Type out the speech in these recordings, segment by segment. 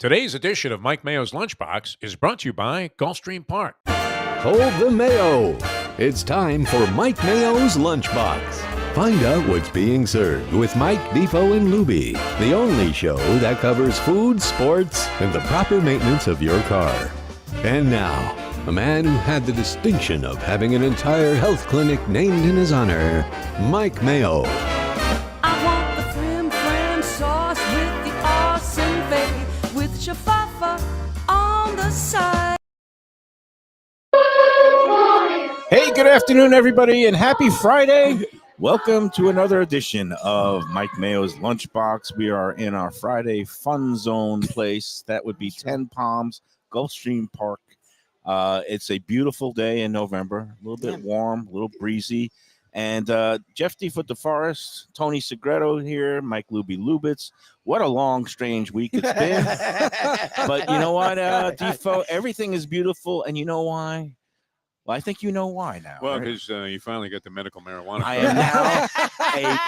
Today's edition of Mike Mayo's Lunchbox is brought to you by Gulfstream Park. Hold the Mayo. It's time for Mike Mayo's Lunchbox. Find out what's being served with Mike, Defo, and Lubie, the only show that covers food, sports, and the proper maintenance of your car. And now, a man who had the distinction of having an entire health clinic named in his honor, Mike Mayo. I want the frim fram sauce with the awesome bay with shafafa on the side. Hey, good afternoon, everybody, and happy Friday. Welcome to another edition of Mike Mayo's Lunchbox. We are in our Friday fun zone place. That would be 10 Palms, Gulfstream Park. It's a beautiful day in November, a little bit warm, a little breezy. And Jeff Defo DeForest, Tony Segreto here, Mike Lubie Lubitz. What a long, strange week it's been. But you know what, Defo? Everything is beautiful, and you know why? Well, I think you know why now. Well, right? because you finally got the medical marijuana. I am now a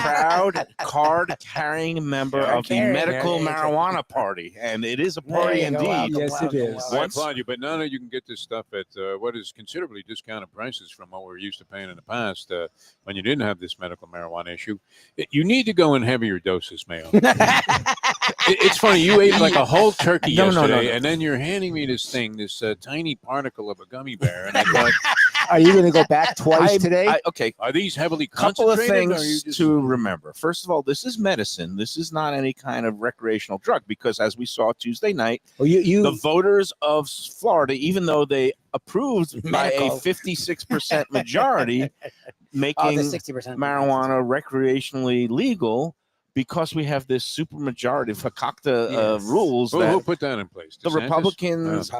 proud card-carrying member of the medical marijuana party, and it is a party indeed. Yes, it is. I applaud you, but now that you can get this stuff at what is considerably discounted prices from what we're used to paying in the past when you didn't have this medical marijuana issue, you need to go in heavier doses, Mayo. It's funny. You ate like a whole turkey yesterday, and then you're handing me this thing, this tiny particle of a gummy bear, and I thought, Are you going to go back twice today? Okay. are these heavily Couple of concentrated? things to remember. First of all, this is medicine. This is not any kind of recreational drug because, as we saw Tuesday night, the voters of Florida, even though they approved by a 56% majority, making marijuana recreationally legal, because we have this super majority FACACTA rules. Who put that in place? The Republicans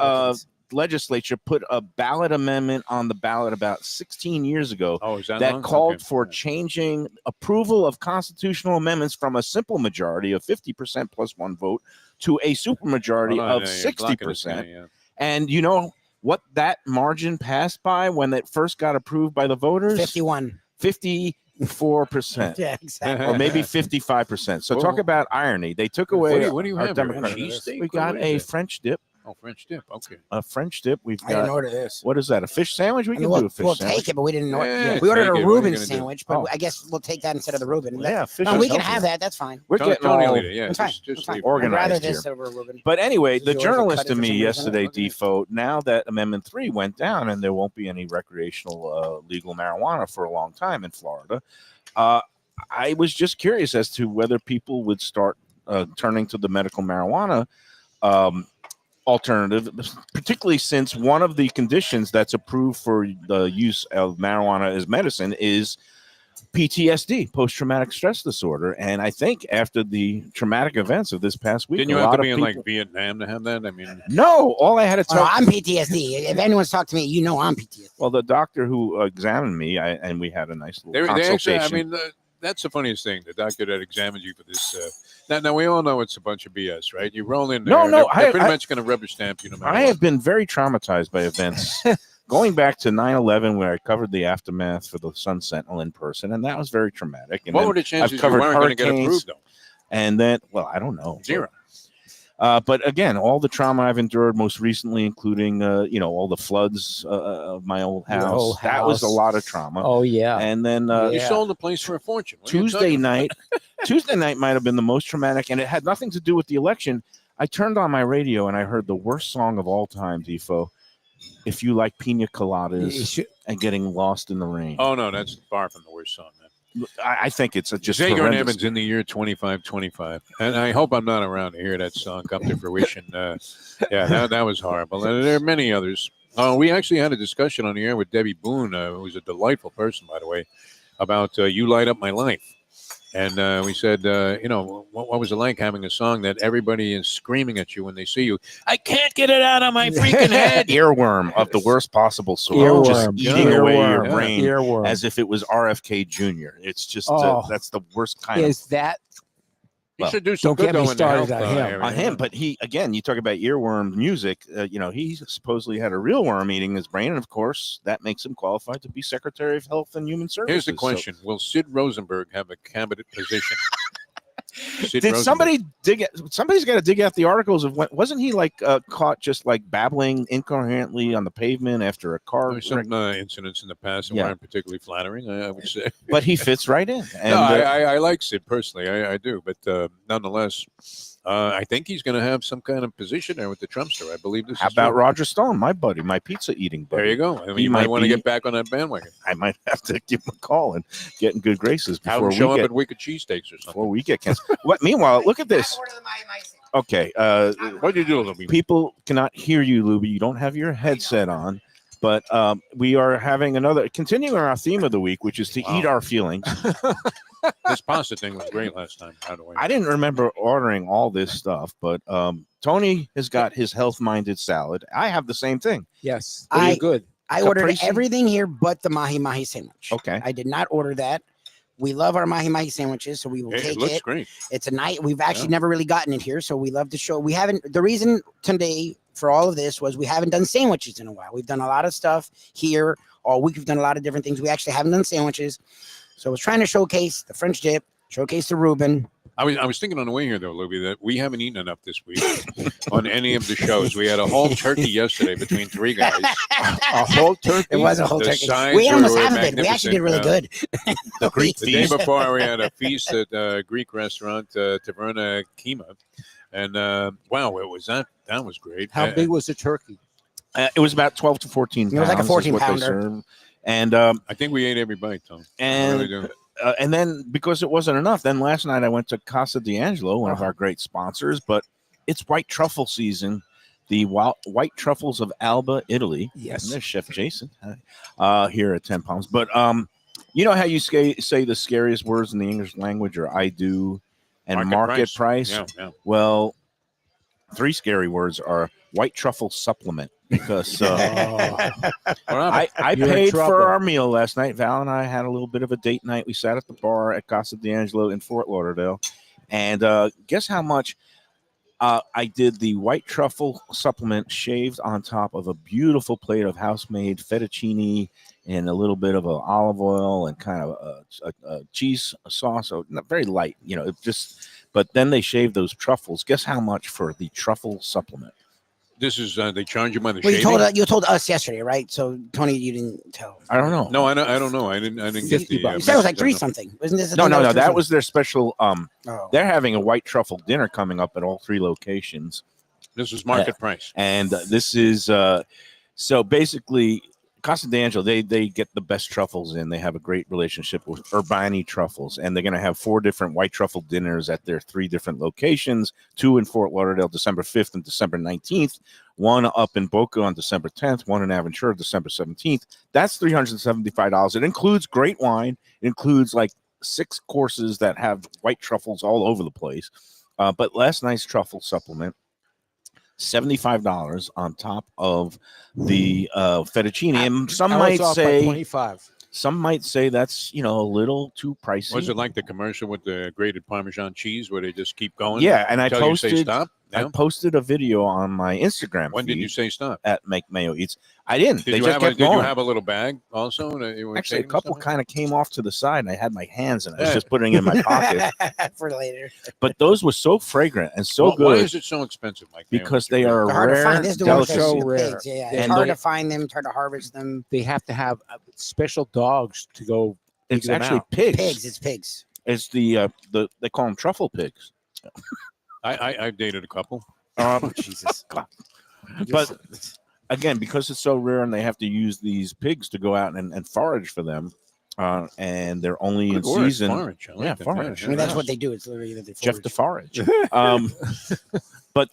legislature put a ballot amendment on the ballot about 16 years ago that called for changing approval of constitutional amendments from a simple majority of 50% plus one vote to a supermajority of 60%. And you know what that margin passed by when it first got approved by the voters? 54%. Yeah, exactly. Or maybe 55%. So talk about irony. They took away what do you our have? Democrat. Cheesesteak? We got a French dip. Oh, French dip. Okay. A French dip. We've I didn't got, order this. what is that, a fish sandwich? We can do a fish we'll sandwich. take it, but we didn't order Yeah, we ordered take it. a What are you Reuben gonna do? sandwich, but I guess we'll take that instead of the Reuben. Yeah, fish No, we sandwich. can have that. That's fine. We're Tony, getting all will eat it. Yeah, It's fine. just It's fine. leave it. I'd organized rather here. this over Reuben. But anyway, the Yours will journalist cut it in for me some reason. yesterday, Okay. Defo, now that Amendment 3 went down and there won't be any recreational legal marijuana for a long time in Florida, I was just curious as to whether people would start turning to the medical marijuana alternative, particularly since one of the conditions that's approved for the use of marijuana as medicine is PTSD, post-traumatic stress disorder. And I think after the traumatic events of this past week, Didn't you a have lot to be of in people, like Vietnam to have that? I mean, no, all I had to Oh, tell. no, I'm PTSD. If anyone's talked to me, you know I'm PTSD. Well, the doctor who examined me, and we had a nice little they consultation. actually, I mean, that's the funniest thing. The doctor that examined you for this. Now we all know it's a bunch of BS, right? You roll in there. No, they're pretty much going to rubber stamp you no matter I what. have been very traumatized by events going back to 9/11, where I covered the aftermath for the Sun Sentinel in person, and that was very traumatic. And What then were the chances you covered weren't going to get hurricanes. approved, though? And then, well, I don't know. Zero. But again, all the trauma I've endured, most recently, including all the floods of my old Your house. old That was a house. lot of trauma. Oh, yeah. And then You Yeah. sold the place for a fortune. What are you Tuesday talking about? night, Tuesday night might have been the most traumatic, and it had nothing to do with the election. I turned on my radio and I heard the worst song of all time, Defo. If you like pina coladas and getting lost in the rain. Oh no, that's far from the worst song. Man. I think it's just Zager and horrendous. Evans in the year 2525, and I hope I'm not around to hear that song come to fruition. That was horrible, and there are many others. We actually had a discussion on the air with Debbie Boone, who's a delightful person, by the way, about "You Light Up My Life," and we said, what was it like having a song that everybody is screaming at you when they see you? I can't get it out of my freaking head. Earworm of the worst possible sort, Earworm. just eating away your Earworm. brain Earworm. as if it was RFK Jr. It's just that's the worst kind Is that You should do some Don't good get me though in the started health, on him. area. on him. But he, again, you talk about earworm music. He supposedly had a real worm eating his brain, and of course, that makes him qualified to be Secretary of Health and Human Services. Here's the question: will Sid Rosenberg have a cabinet position? Sid Did Rosenberg. somebody dig? Somebody's got to dig out the articles of wasn't he like caught just like babbling incoherently on the pavement after a car? There were some incidents in the past that Yeah. weren't particularly flattering, I would say. But he fits right in. And No, I like Sid personally. I do. But nonetheless, I think he's going to have some kind of position there with the Trumpster. I believe this how is about true. Roger Stone, my buddy, my pizza eating buddy? There you go. I mean, He you might might want to be- get back on that bandwagon. I might have to give him a call and get in good graces Have before him show we up get at Wicked Cheesesteaks or something. before we get canceled. What? Meanwhile, look at this. Okay, What did you do, Lubie? people cannot hear you, Lubie. You don't have your headset on. But we are having continuing our theme of the week, which is to eat our feelings. This pasta thing was great last time, by the way. I didn't remember ordering all this stuff, but Tony has got his health-minded salad. I have the same thing. Yes. Pretty Good. I ordered Caprese? everything here but the mahi mahi sandwich. Okay. I did not order that. We love our mahi mahi sandwiches, so we will It take looks it. great. It's a night. We've actually Yeah. never really gotten it here, so we love to show. We haven't. The reason today for all of this was we haven't done sandwiches in a while. We've done a lot of stuff here all week. We've done a lot of different things. We actually haven't done sandwiches, so I was trying to showcase the French dip, showcase the Reuben. I was thinking on the way here, though, Lubie, that we haven't eaten enough this week on any of the shows. We had a whole turkey yesterday between three guys. A whole turkey. It was a whole The turkey. sides We almost were haven't been. We actually did really magnificent. good. The Greek The day feast. before, we had a feast at a Greek restaurant, Taverna Kima. And wow, it was that was great. How big was the turkey? It was about 12 to 14 pounds. It was like a is 14 what they pounder. serve. And I think we ate every bite, Tom. I and really do. and then because it wasn't enough, then last night I went to Casa D'Angelo, one of our great sponsors, but it's white truffle season. The white truffles of Alba, Italy. Yes. And there's Chef Jason here at 10 pounds. But you know how you say the scariest words in the English language are I do and market price? Yeah, yeah. Well, 3 scary words are white truffle supplement because I You're in paid trouble. for our meal last night. Val and I had a little bit of a date night. We sat at the bar at Casa D'Angelo in Fort Lauderdale. And guess how much I did the white truffle supplement shaved on top of a beautiful plate of house-made fettuccine and a little bit of olive oil and kind of a cheese sauce. So not very light, you know, but then they shaved those truffles. Guess how much for the truffle supplement? This is they charge you by the Well, shaving? you told us yesterday, right? So Tony, you didn't tell. I don't know. No, I don't know. I didn't get the. $50. You said it was like message. three something. Wasn't this? No. three That something? was their special. Oh. They're having a white truffle dinner coming up at all 3 locations. This was market price. And this is so basically Casa D'Angelo, they get the best truffles in. They have a great relationship with Urbani Truffles, and they're going to have 4 different white truffle dinners at their 3 different locations, 2 in Fort Lauderdale, December 5th and December 19th, 1 up in Boca on December 10th, 1 in Aventura, December 17th. That's $375. It includes great wine. It includes like 6 courses that have white truffles all over the place. But last night's truffle supplement, $75 on top of the fettuccine. And some I was might off by say 25. some might say that's a little too pricey. Was it like the commercial with the grated Parmesan cheese where they just keep going? Yeah, and I until you say posted stop. I Yeah? posted a video on my Instagram. When did you feed say stop? at Make Mayo Eats? I didn't. Did they you just have kept did going. you have a little bag also? that you were Actually, a saving couple stuff? kind of came off to the side, and I had my hands in it. I was Yeah. just putting it in my pocket. for later. But those were so fragrant and so Why good is it so expensive, Mike? because they are They're hard to rare find. This is the one with the delicacy. So rare. pigs. Yeah, And it's hard they- to find them. It's hard to harvest them. They have to have special dogs to go. It's dig them actually out. pigs. Pigs. It's pigs. It's the they call them truffle pigs. I've dated a couple. Jesus. But again, because it's so rare and they have to use these pigs to go out and forage for them, and they're only Good in word, season. forage. I like Yeah, that. forage. I mean, that's what they do. It's literally that they Jeff forage. DeForage. But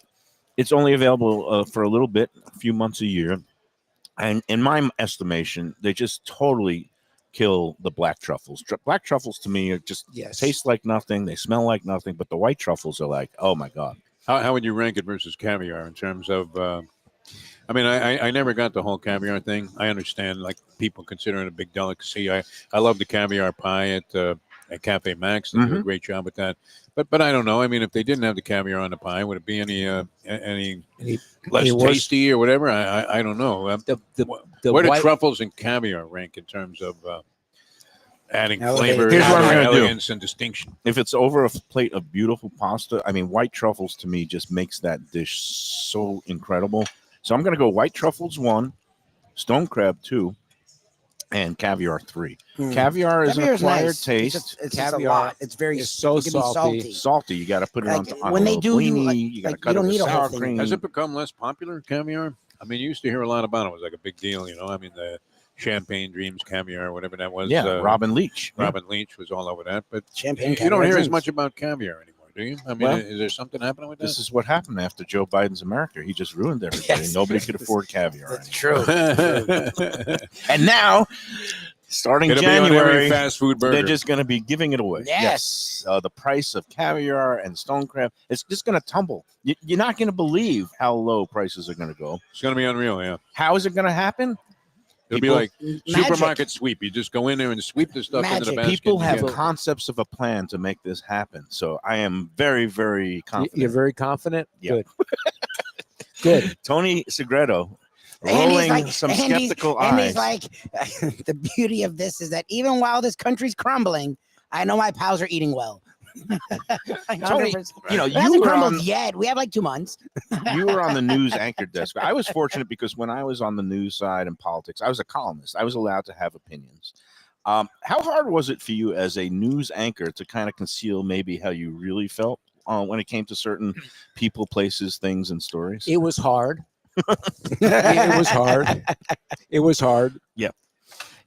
it's only available for a little bit, a few months a year. And in my estimation, they just totally kill the black truffles. Black truffles to me are just Yes. taste like nothing. They smell like nothing. But the white truffles are like, oh my God. How would you rank it versus caviar in terms of? I mean, I never got the whole caviar thing. I understand, like people consider it a big delicacy. I love the caviar pie at Cafe Max. They do a great job with that. But I don't know. I mean, if they didn't have the caviar on the pie, would it be any less it was- tasty or whatever? I don't know. The Where do white- truffles and caviar rank in terms of? Adding Elevated. flavor, Here's what I'm gonna do. elegance, and distinction. If it's over a plate of beautiful pasta, I mean, white truffles to me just makes that dish so incredible. So I'm going to go white truffles 1, stone crab 2, and caviar 3. Caviar is an Caviar's acquired nice. taste. It's just a Caviar lot. It's very is so it can be salty. Salty. You got to put it Like, on when a they little do, you, blini. like- You got to like, cut you don't it with need a whole sour thing. cream. Has it become less popular, caviar? I mean, you used to hear a lot about it. It was like a big deal, you know. I mean, the Champagne Dreams caviar, whatever that was. Yeah, Robin Leach. Yeah. Robin Leach was all over that. But champagne. you don't caviar hear as drinks. much about caviar anymore, do you? I mean, Well, is there something happening with that? This is what happened after Joe Biden's America. He just ruined everybody. Yes. Nobody could afford caviar. That's anymore. true. And now, starting It'll be on every January, fast food burger. they're just going to be giving it away. Yes. The price of caviar and stone crab, it's just going to tumble. You're not going to believe how low prices are going to go. It's going to be unreal, yeah. How is it going to happen? It'll People- be like supermarket sweep. You just go in there and sweep the stuff into the Magic. basket. People and have you get it. concepts of a plan to make this happen. So I am very, very confident. You're very confident. Yeah. Good. Good. Tony Segreto And he's rolling like- some and he's- skeptical And eyes. he's like, the beauty of this is that even while this country's crumbling, I know my pals are eating well. Like, Tony, 100%. you know, It you hasn't were crumbled on yet. We have like 2 months. you were on the news anchor desk. I was fortunate because when I was on the news side and politics, I was a columnist. I was allowed to have opinions. How hard was it for you as a news anchor to kind of conceal maybe how you really felt when it came to certain people, places, things, and stories? It was hard. It was hard. It was hard.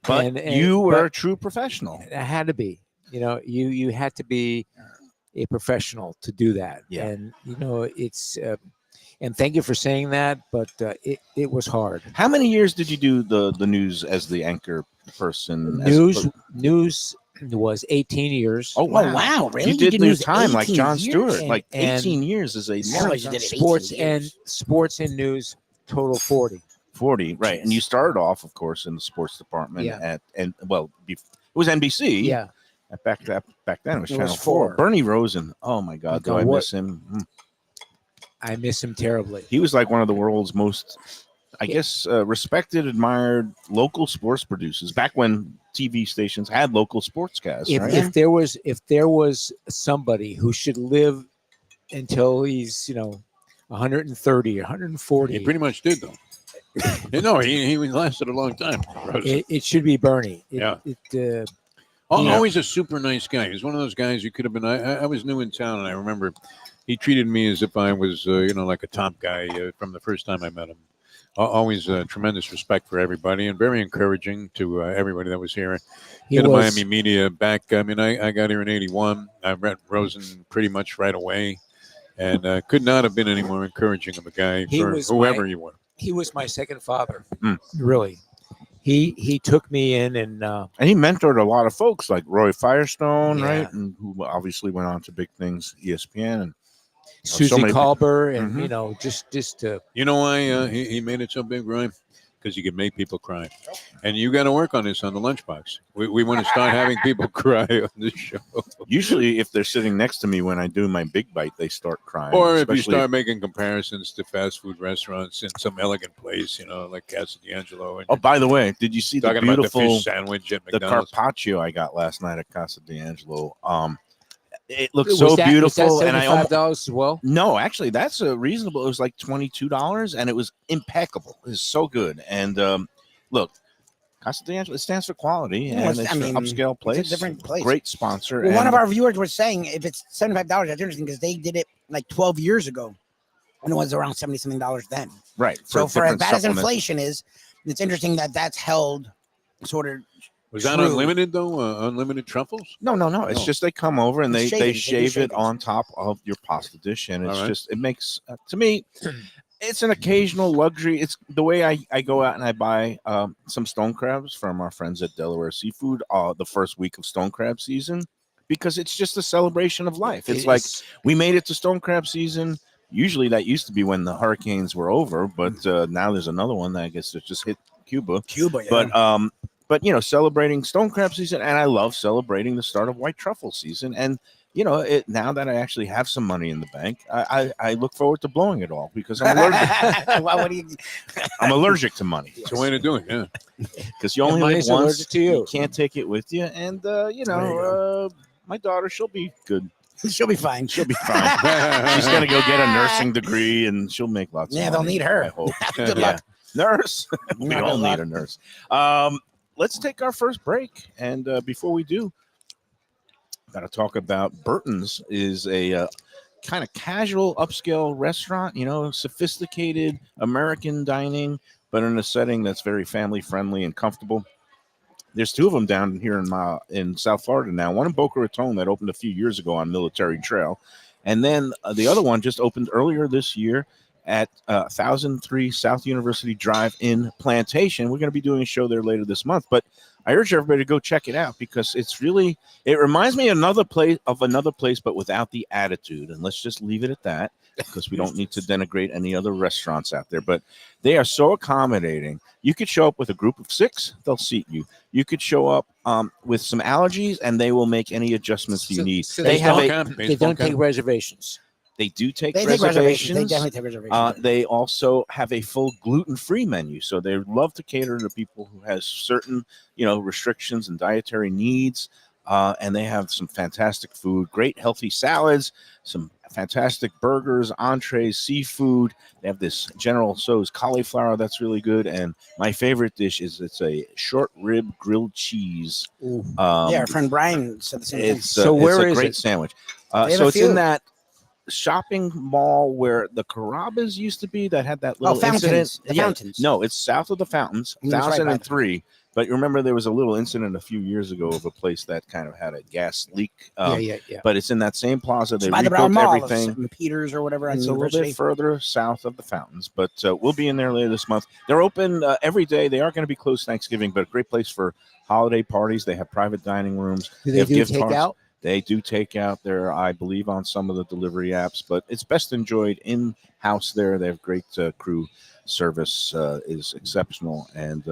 But And you were but a true professional. it had to be. You know, you had to be a professional to do that. Yeah. And you know, it's and thank you for saying that, but it was hard. How many years did you do the news as the anchor person? News was 18 years. Oh wow! Oh, wow, really? You did news lose time like 18 John years? Stewart. And- Like and 18 years as a Yeah, but you did it 18 sports and news total 40. 40, right? And you started off, of course, in the sports department Yeah. it was NBC. Yeah. Back then it was It Channel was 4. 4. Bernie Rosen. Oh my God, do God, I what- miss him? I miss him terribly. He was like one of the world's most, I guess, respected, admired local sports producers. Back when TV stations had local sportscasts, If, right? if there was somebody who should live until he's 130, 140, He pretty much did, though. No, he lasted a long time. it should be Bernie. Yeah. Yeah. Always a super nice guy. He's one of those guys you could have been. I was new in town, and I remember he treated me as if I was, like a top guy from the first time I met him. Always tremendous respect for everybody, and very encouraging to everybody that was here. He The was, Miami media back. I mean, I got here in '81. I met Rosen pretty much right away, and could not have been any more encouraging of a guy He for was whoever my- you were. he was my second father. Mm. Really. He took me in and And he mentored a lot of folks like Roy Firestone, Yeah. right? And who obviously went on to big things, ESPN. And Susie many- Colbert and Mhm. just You know why he made it so big, Ryan? Because you could make people cry. And you got to work on this on the lunchbox. We want to start having people cry on this show. usually, if they're sitting next to me when I do my big bite, they start crying. Or if you especially- start making comparisons to fast food restaurants in some elegant place, like Casa D'Angelo. And Oh, by the way, did you see the talking about the beautiful fish sandwich at the McDonald's. carpaccio I got last night at Casa D'Angelo? It looks Was so that beautiful, and I almost, $75 as well. no, actually, that's a reasonable. It was like $22, and it was impeccable. It was so good. And look, Casa D'Angelo, it stands for quality, Yeah, and it's an upscale place. It's a different place. Great sponsor. Well, one and of our viewers was saying if it's $75, that's interesting because they did it like 12 years ago, and it was around $70 something then. right. So for as different bad as supplements. inflation is, it's interesting that that's held sort of. Was that True. unlimited, though? Unlimited truffles? No. It's No. just they come over and It's they shavings, they do shave it shavings. on top of your pasta dish, and it's All right. just it makes to me. It's an occasional luxury. It's the way I go out and I buy some stone crabs from our friends at Delaware Seafood the first week of stone crab season because it's just a celebration of life. It's like we made it to stone crab season. Usually that used to be when the hurricanes were over, but now there's another one that I guess that just hit Cuba. Cuba, yeah. But celebrating stone crab season, and I love celebrating the start of white truffle season. And now that I actually have some money in the bank, I look forward to blowing it all because I'm allergic. Well, what do you? I'm allergic to money It's a way to do it. Yeah. because you And only live money's once. allergic to you. Can't take it with you, and my daughter, she'll be good. She'll be fine. She'll be fine. She's gonna go get a nursing degree, and she'll make lots. Yeah, of they'll money, need her. I hope. Good Yeah. luck. Nurse. We Good all luck. need a nurse. Let's take our first break, and before we do, got to talk about Burton's. Is a kind of casual upscale restaurant. Sophisticated American dining, but in a setting that's very family friendly and comfortable. There's two of them down here in South Florida now. One in Boca Raton that opened a few years ago on Military Trail, and then the other one just opened earlier this year at 1003 South University Drive in Plantation. We're going to be doing a show there later this month, but I urge everybody to go check it out because it reminds me of another place, but without the attitude. And let's just leave it at that because we don't need to denigrate any other restaurants out there. But they are so accommodating. You could show up with a group of 6, they'll seat you. You could show up with some allergies, and they will make any adjustments you need. So they have they don't take reservations. They do take They reservations. take reservations. They definitely take reservations. They also have a full gluten-free menu, so they love to cater to people who has certain, restrictions and dietary needs. And they have some fantastic food, great healthy salads, some fantastic burgers, entrees, seafood. They have this General Tso's cauliflower that's really good, and my favorite dish is it's a short rib grilled cheese. Yeah, our friend Brian said the same thing. So where it's a is great it? sandwich. They have So a it's few. in that shopping mall where the Carrabba's used to be that had that little Fountains. incident. The Yeah. Fountains. No, it's south of the Fountains, That's right by 1003. But you remember there was a little incident a few years ago of a place that kind of had a gas leak. Yeah. But it's in that same plaza. They By the Brown rebuilt Mall, everything. St. Peters or whatever. On It's a little University. bit further south of the Fountains, but we'll be in there later this month. They're open every day. They are going to be closed Thanksgiving, but a great place for holiday parties. They have private dining rooms. Do they have do gift take cards. out? They do take out there, I believe, on some of the delivery apps, but it's best enjoyed in-house there. They have great crew. Service is exceptional, and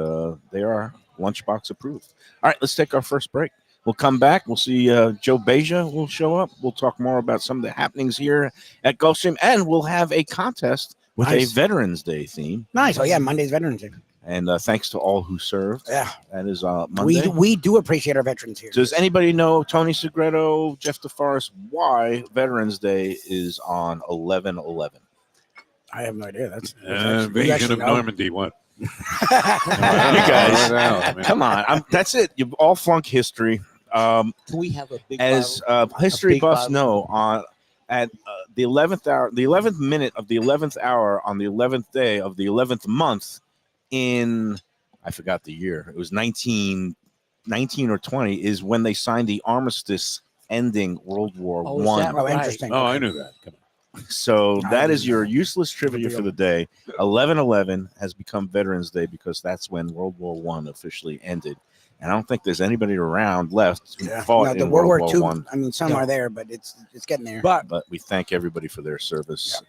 they are Lunchbox approved. All right, let's take our first break. We'll come back. We'll see Joe Beja will show up. We'll talk more about some of the happenings here at Gulfstream, and we'll have a contest with a Veterans Day theme. Nice. Oh, yeah, Monday's Veterans Day. And thanks to all who served. Yeah. That is Monday. We do appreciate our veterans here. Does anybody know, Tony Segreto, Jeff DeForest, why Veterans Day is on 11/11? I have no idea. That's Invasion of Normandy. What? You guys, come on. That's it. You've all flunked history. Can we have a big As history buffs know, at the 11th hour, the 11th minute of the 11th hour on the 11th day of the 11th month in, I forgot the year, it was 19 or 20, is when they signed the armistice ending World War I. Oh, interesting. Oh, I knew that. Come on. So that is your useless trivia for the day. 11/11 has become Veterans Day because that's when World War I officially ended. And I don't think there's anybody around left who fought the in World War II. I. I mean, some are there, but it's getting there. But But we thank everybody for their service.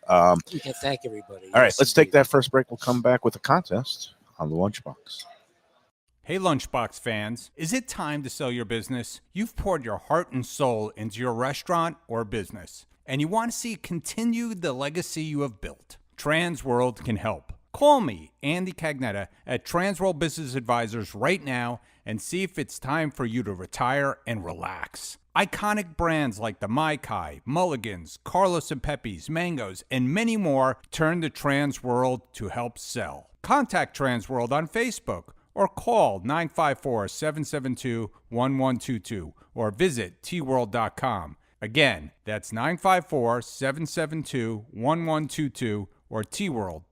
we can thank everybody. All right, Yes, let's take indeed. that first break. We'll come back with a contest on the Lunchbox. Hey Lunchbox fans, is it time to sell your business? You've poured your heart and soul into your restaurant or business, and you want to see continue the legacy you have built. Transworld can help. Call me, Andy Cagnetta, at Transworld Business Advisors right now and see if it's time for you to retire and relax. Iconic brands like the Mai Kai, Mulligans, Carlos and Pepe's, Mangoes, and many more turn to Transworld to help sell. Contact Transworld on Facebook or call 954-772-1122 or visit tworld.com. Again, that's 954-772-1122 or tworld.com.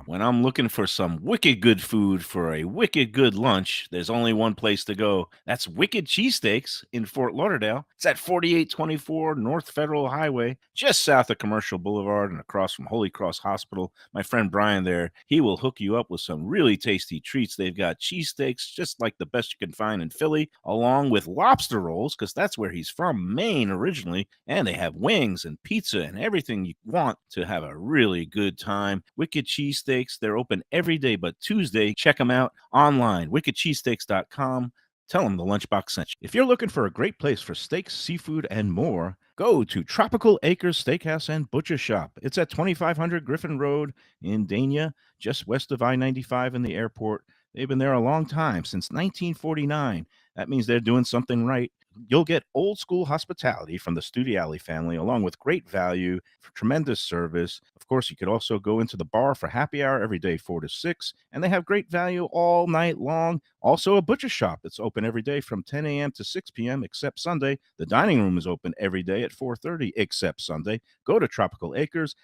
When I'm looking for some wicked good food for a wicked good lunch, there's only one place to go. That's Wicked Cheesesteaks in Fort Lauderdale. It's at 4824 North Federal Highway, just south of Commercial Boulevard and across from Holy Cross Hospital. My friend Brian there, he will hook you up with some really tasty treats. They've got cheesesteaks, just like the best you can find in Philly, along with lobster rolls, because that's where he's from, Maine originally. And they have wings and pizza and everything you want to have a really good time. Wicked Cheesesteaks, they're open every day but Tuesday. Check them out online, wickedcheesesteaks.com. Tell them the Lunchbox sent you. If you're looking for a great place for steaks, seafood, and more, Go to Tropical Acres Steakhouse and Butcher Shop. It's at 2500 Griffin Road in Dania, just west of I-95 in the airport. They've been there a long time, since 1949. That means they're doing something right. You'll get old school hospitality from the Studiali family, along with great value, tremendous service. Of course, you could also go into the bar for happy hour every day, 4 to 6, and they have great value all night long. Also, a butcher shop that's open every day from 10 a.m. to 6 p.m. except Sunday. The dining room is open every day at 4:30 except Sunday. Go to Tropical Acres.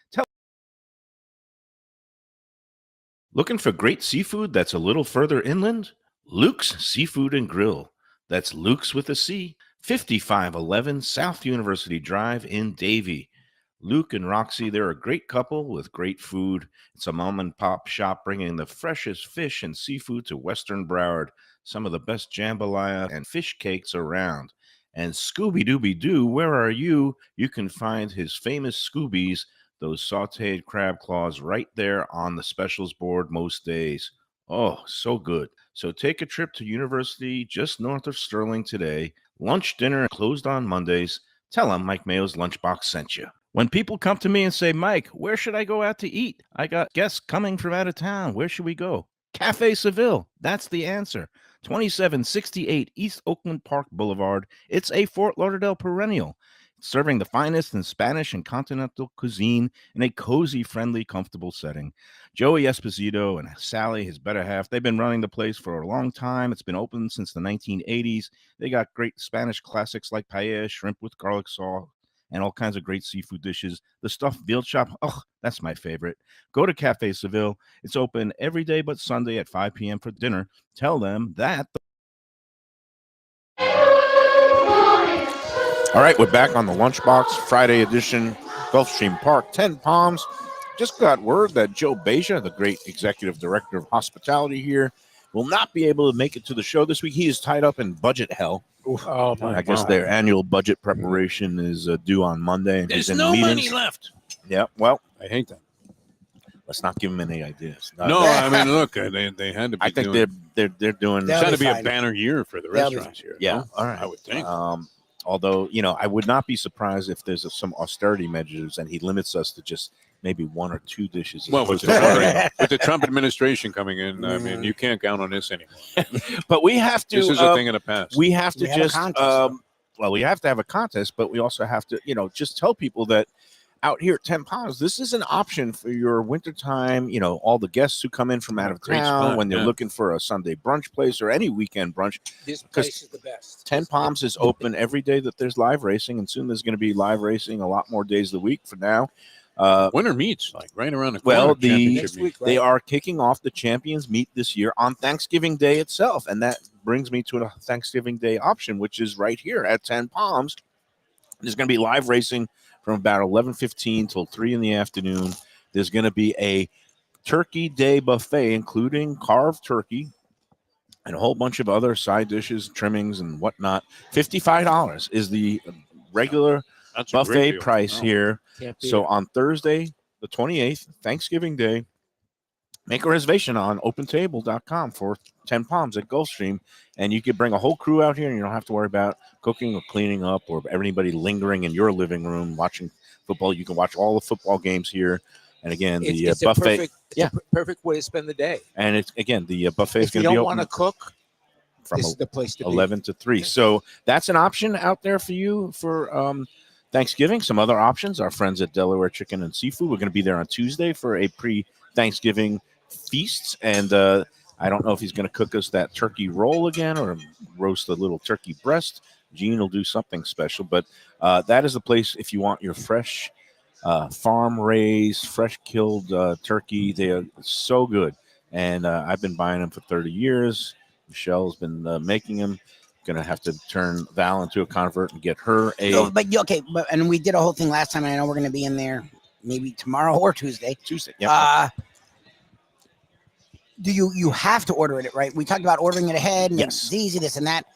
Looking for great seafood that's a little further inland? Luke's Seafood and Grill. That's Luke's with a C, 5511 South University Drive in Davie. Luke and Roxy, they're a great couple with great food. It's a mom and pop shop bringing the freshest fish and seafood to Western Broward. Some of the best jambalaya and fish cakes around. And Scooby-Dooby-Doo, where are you? You can find his famous Scoobies, those sauteed crab claws, right there on the specials board most days. Oh, so good. So take a trip to University just north of Sterling today. Lunch, dinner, closed on Mondays. Tell them Mike Mayo's Lunchbox sent you. When people come to me and say, Mike, where should I go out to eat? I got guests coming from out of town. Where should we go? Cafe Seville. That's the answer. 2768 East Oakland Park Boulevard. It's a Fort Lauderdale perennial, serving the finest in Spanish and continental cuisine in a cozy, friendly, comfortable setting. Joey Esposito and Sally, his better half, they've been running the place for a long time. It's been open since the 1980s. They got great Spanish classics like paella, shrimp with garlic sauce, and all kinds of great seafood dishes. The stuffed veal chop, oh, that's my favorite. Go to Cafe Seville. It's open every day but Sunday at 5 p.m. for dinner. Tell them that. All right, we're back on the Lunchbox Friday edition, Gulfstream Park, 10 Palms. Just got word that Joe Beja, the great executive director of hospitality here, will not be able to make it to the show this week. He is tied up in budget hell. Oh, my I guess God. their annual budget preparation is due on Monday. And There's he's in no meetings. money left. Yeah, well, I hate that. let's not give him any ideas. No, I mean, look, they had to be I think doing, they're doing. They'll it's got to be be a fine. banner year for the They'll be restaurants here. Yeah, no? all right. I would think. Although, I would not be surprised if there's some austerity measures and he limits us to just maybe 1 or 2 dishes. Well, with the Trump administration coming in, I mean, you can't count on this anymore. But we have to. This is a thing of the past. We have to We have a just. contest, Well, we have to have a contest, but we also have to, just tell people that out here at 10 Palms, this is an option for your wintertime, all the guests who come in from out of Great town spot, when they're yeah. looking for a Sunday brunch place or any weekend brunch. This place is the best. 10 Palms is open every day that there's live racing, and soon there's going to be live racing a lot more days of the week for now. Winter meets like right around the corner. Well, championship Next meet. week, right? They are kicking off the Champions Meet this year on Thanksgiving Day itself, and that brings me to a Thanksgiving Day option, which is right here at 10 Palms. There's going to be live racing from about 11:15 till 3 in the afternoon. There's going to be a Turkey Day buffet, including carved turkey and a whole bunch of other side dishes, trimmings, and whatnot. $55 is the regular That's a great buffet deal. price Oh. here. Can't beat So it. on Thursday, the 28th, Thanksgiving Day, make a reservation on opentable.com for 10 Palms at Gulfstream, and you can bring a whole crew out here, and you don't have to worry about cooking or cleaning up or anybody lingering in your living room watching football. You can watch all the football games here. And again, the It's buffet. a perfect way to spend the day. And it's again, the buffet is If you going to be don't open want to cook, from this is the place to be. 11 to 3. So that's an option out there for you for Thanksgiving. Some other options, our friends at Delaware Chicken and Seafood. We're going to be there on Tuesday for a pre-Thanksgiving feast. And I don't know if he's going to cook us that turkey roll again or roast a little turkey breast. Gene will do something special. But that is the place if you want your fresh farm-raised, fresh-killed turkey. They are so good. And I've been buying them for 30 years. Michelle's been making them. Going to have to turn Val into a convert and get her a No, but and we did a whole thing last time, and I know we're going to be in there maybe tomorrow or Tuesday. Tuesday. Yep. Do you have to order it, right? We talked about ordering it ahead, and Yes. it's easy, this and that.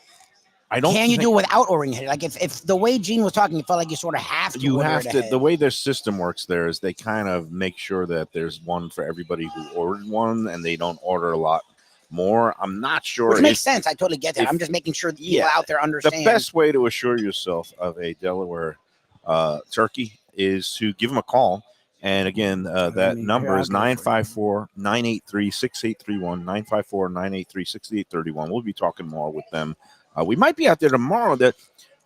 I don't. Can you think- do it without ordering it? Like if the way Gene was talking, it felt like you sort of have to. You order have it to. ahead. The way their system works there is they kind of make sure that there's one for everybody who ordered one, and they don't order a lot more. I'm not sure. Which makes if- sense. I totally get that. if- I'm just making sure that people yeah, out there The understand. best way to assure yourself of a Delaware turkey is to give them a call. And again, that number is 954-983-6831, 954-983-6831. We'll be talking more with them. We might be out there tomorrow. That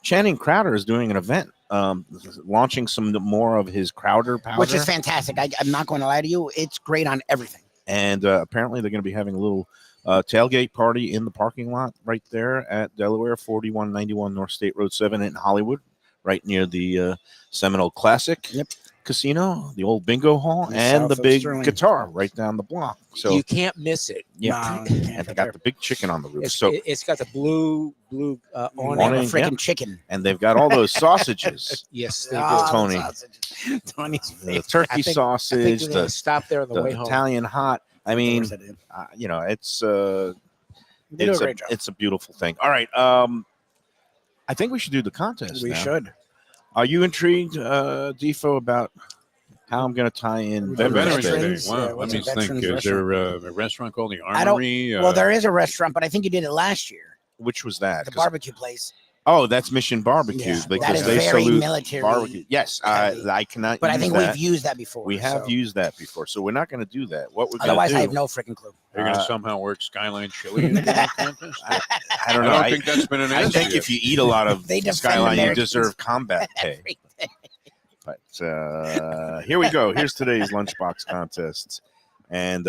Channing Crowder is doing an event, launching some more of his Crowder powder. Which is fantastic. I'm not going to lie to you. It's great on everything. And apparently they're going to be having a little tailgate party in the parking lot right there at Delaware, 4191 North State Road 7 in Hollywood, right near the Seminole Classic Casino, the old bingo hall, and the big guitar right down the block. So you can't miss it. Yeah, and they got the big chicken on the roof. It's got the blue on awning. a freaking chicken. And they've got all those sausages. Yes, they Tony. Tony's The turkey sausage, the stop there on the way home. Italian hot. I mean, it's they do a great job. It's a beautiful thing. All right, I think we should do the contest. We should. Are you intrigued, Defo, about how I'm going to tie in Veterans Veterans Day? Wow, Day. let me think. Veterans Is there a restaurant called the I don't- Armory? Well, there is a restaurant, but I think you did it last year. Which was that? The barbecue place. Oh, that's Mission Barbecue Yeah, that because is they very salute military barbecue. Yes, heavy. I cannot. But I use think that. we've used that before. We have used that before, so we're not going to do that. What we're going to Otherwise, do? I have no freaking clue. You're going to somehow work Skyline Chili into the contest? I I don't know. don't think that's been an I answer think yet. if you eat a lot of They defend Skyline, you Americans. deserve combat pay. But here we go. Here's today's lunchbox contest, and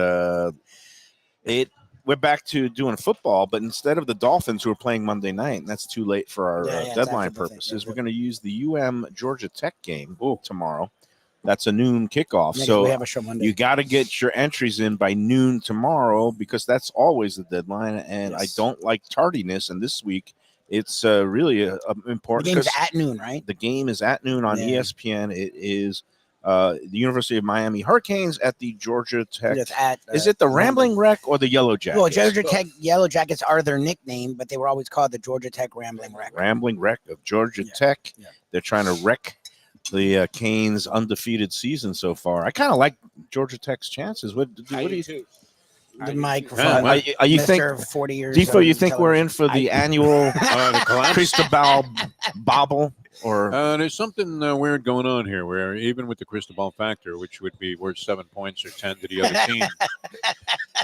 we're back to doing football, but instead of the Dolphins who are playing Monday night, and that's too late for our deadline purposes, we're going to use the Georgia Tech game tomorrow. That's a noon kickoff. Yeah, so we have a show Monday. you got to get your entries in by noon tomorrow because that's always the deadline. And I don't like tardiness. And this week, it's really important. The game's at noon, right? The game is at noon on ESPN. It is the University of Miami Hurricanes at the Georgia Tech. It's at, is it the Rambling Wreck or the Yellow Jackets? Well, Georgia Tech Yellow Jackets are their nickname, but they were always called the Georgia Tech Rambling Wreck. Rambling Wreck of Georgia Tech. Yeah. They're trying to wreck the Canes' undefeated season so far. I kind of like Georgia Tech's chances. What do you think? The microphone. Are you think 40 years? Defo, you think we're in for the annual Cristobal bobble? Or there's something weird going on here where even with the Cristobal factor, which would be worth 7 points or 10 to the other team,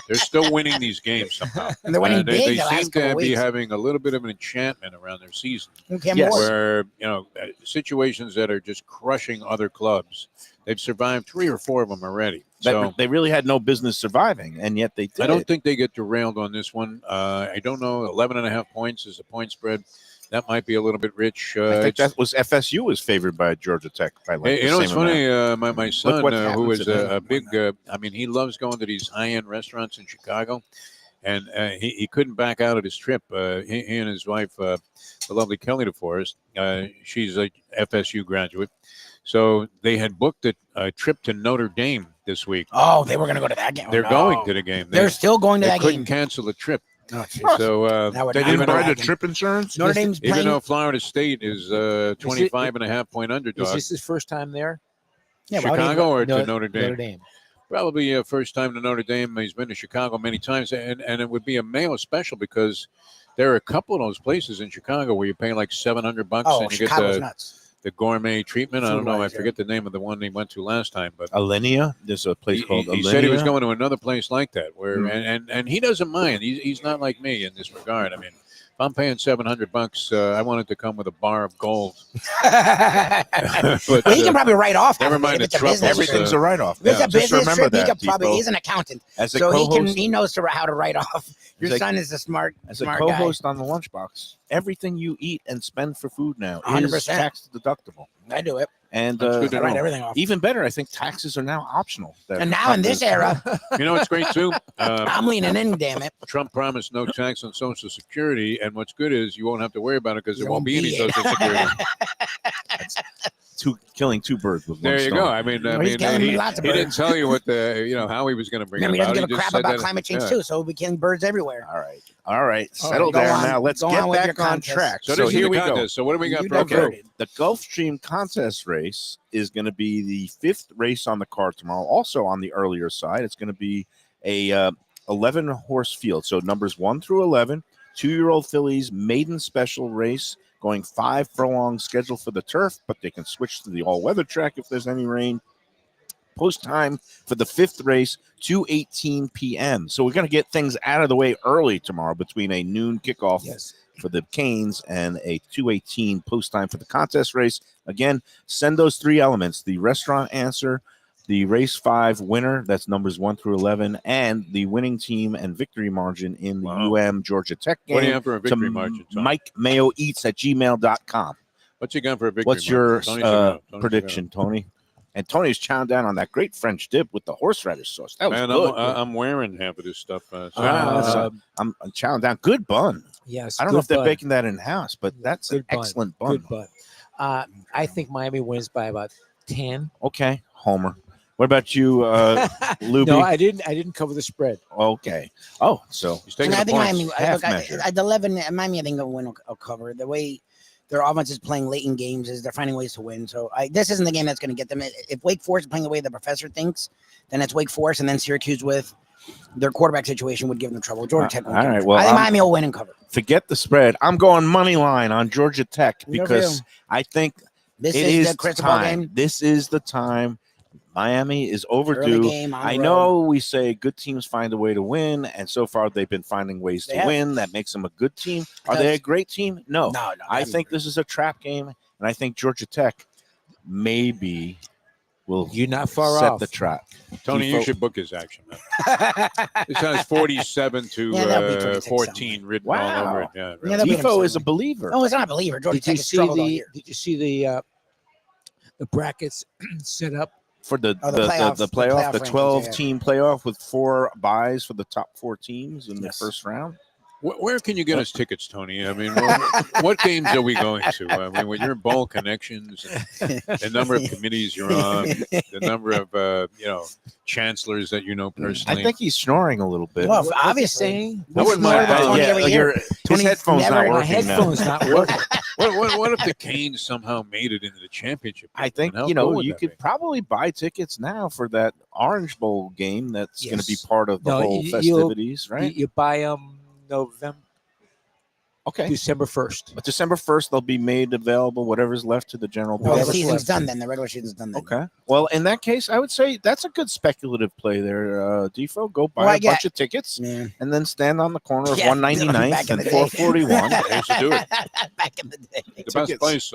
they're still winning these games somehow. And they're winning big They the last seem to couple be weeks. having a little bit of an enchantment around their season. Yes. Where, situations that are just crushing other clubs, they've survived 3 or 4 of them already. So they really had no business surviving, and yet they did. I don't think they get derailed on this one. I don't know. 11.5 points is the point spread. That might be a little bit rich. I think that was FSU was favored by Georgia Tech. By like it's funny. My son, who is a big, he loves going to these high-end restaurants in Chicago, and he couldn't back out of his trip. He and his wife, the lovely Kelly DeForest, she's a FSU graduate, so they had booked a trip to Notre Dame this week. Oh, they were going to go to that game. They're going to the game. They're still going to that game. They couldn't cancel the trip. Oh, so they didn't buy the trip insurance. Notre Dame's even playing. though Florida State is 25.5 point underdog. Is this his first time there? Yeah, Chicago or to Notre Dame? Notre Dame. Probably first time to Notre Dame. He's been to Chicago many times, and it would be a Mayo special because there are a couple of those places in Chicago where you pay like $700 Oh, and you Chicago's get nuts. the gourmet treatment. I don't know. I Food-wise, forget the name of the one he went to last time, but Alenia. There's a place called Alenia. He said he was going to another place like that, where and he doesn't mind. He's not like me in this regard. I mean, if I'm paying $700, I want it to come with a bar of gold. Well, he can probably write off. Never mind the truffles. Everything's a write-off. If it's a Just business remember trip, he that, could probably. Defo. He's an accountant, As a so co-host, he knows how to write off. Your son is a smart as a guy. co-host on the Lunchbox. Everything you eat and spend for food now is 100%. tax deductible. I do it. And That's good to I write know. everything off. even better, I think taxes are now optional. And now in this era, You know what's great too? I'm leaning in. Damn it! Trump promised no tax on Social Security, and what's good is you won't have to worry about it because there There won't be any won't be Social Security. Killing two birds with one There you stone. go. I mean, he's killing he lots of didn't birds. tell you what how he was going to bring Remember, it he about. doesn't give a crap said about that- climate change yeah. too, so we'll be killing birds everywhere. All right. Settle go down on. now. Let's Go get on with back your on contest. track. So, So this is here the we contest. go. So what do we got You for diverted. The Gulfstream contest race is going to be the 5th race on the card tomorrow. Also on the earlier side, it's going to be a 11-horse field. So numbers 1 through 11, 2-year-old fillies, maiden special race, going 5 furlongs scheduled for the turf, but they can switch to the all-weather track if there's any rain. Post time for the 5th race, 2:18 p.m. So we're going to get things out of the way early tomorrow between a noon kickoff for the Canes and a 2:18 post time for the contest race. Again, send those 3 elements: the restaurant answer, the race 5 winner, that's numbers 1 through 11, and the winning team and victory margin in the UM Georgia Tech game. What do you have for a victory margin, Tom? MikeMayoEats@gmail.com. What's you got for a victory What's margin? your prediction, Tony? And Tony's chowing down on that great French dip with the horseradish sauce. That was good. I'm wearing half of this stuff. I'm chowing down. Good bun. Yes. I don't know if they're baking that in house, but that's an excellent bun. Good bun. I think Miami wins by about 10. Okay, Homer. What about you, Lubie? No, I didn't cover the spread. Okay. Oh, so he's taking I the think points. Miami. Half Look, measure. at 11, Miami, I think they'll win. Will cover the way their offense is playing late in games. Is they're finding ways to win. So this isn't the game that's going to get them. If Wake Forest is playing the way the professor thinks, then it's Wake Forest, and then Syracuse with their quarterback situation would give them trouble. Georgia Tech. Won't all give them right, trouble. well, I think Miami will win and cover. forget the spread. I'm going money line on Georgia Tech Good for because you. I think This it is is the crystal ball time. game. This is the time. Miami is Early overdue. game on the I road. know we say good teams find a way to win, and so far they've been finding ways They to have. win. That makes them a good team. Are they a great team? No. No. I think this is a trap game, and I think Georgia Tech maybe will You're not far set off. the trap. Tony, you Defo- should book his action. Man. This has 47 to Yeah, that'll be pretty 14 written all Wow. over it. Yeah, Yeah, really. that'll be Defo is a something. believer. No, it's not a believer. Georgia Did Tech you has see struggled all year. the? Did you see the brackets set up? For the Oh, the playoff- the the playoff, playoff the rankings, 12-team playoff with 4 buys for the top 4 teams in the Yes. first round. Where can you get us tickets, Tony? I mean, what games are we going to? I mean, with your bowl connections, and the number of committees you're on, the number of chancellors that you know personally. I think he's snoring a little bit. Well, What's it obviously. saying? I wouldn't mind Tony buying- every year. his Tony's headphones never- not My My working now. headphones not working. What if the Canes somehow made it into the championship? I think How cool would you that could be? probably buy tickets now for that Orange Bowl game. That's going to be Yes. part of the No, whole you'll- festivities, right? You buy them Okay, December 1st. but December 1st they'll be made available. Whatever's left to the general Well, the public. season's done then. The regular season's done then. Okay. Well, in that case, I would say that's a good speculative play there, Defo. Go buy Well, a bunch of tickets Yeah. and then stand on the corner of Yeah, 199th back in and the day. 441. I used to do it. Back in the day. The best place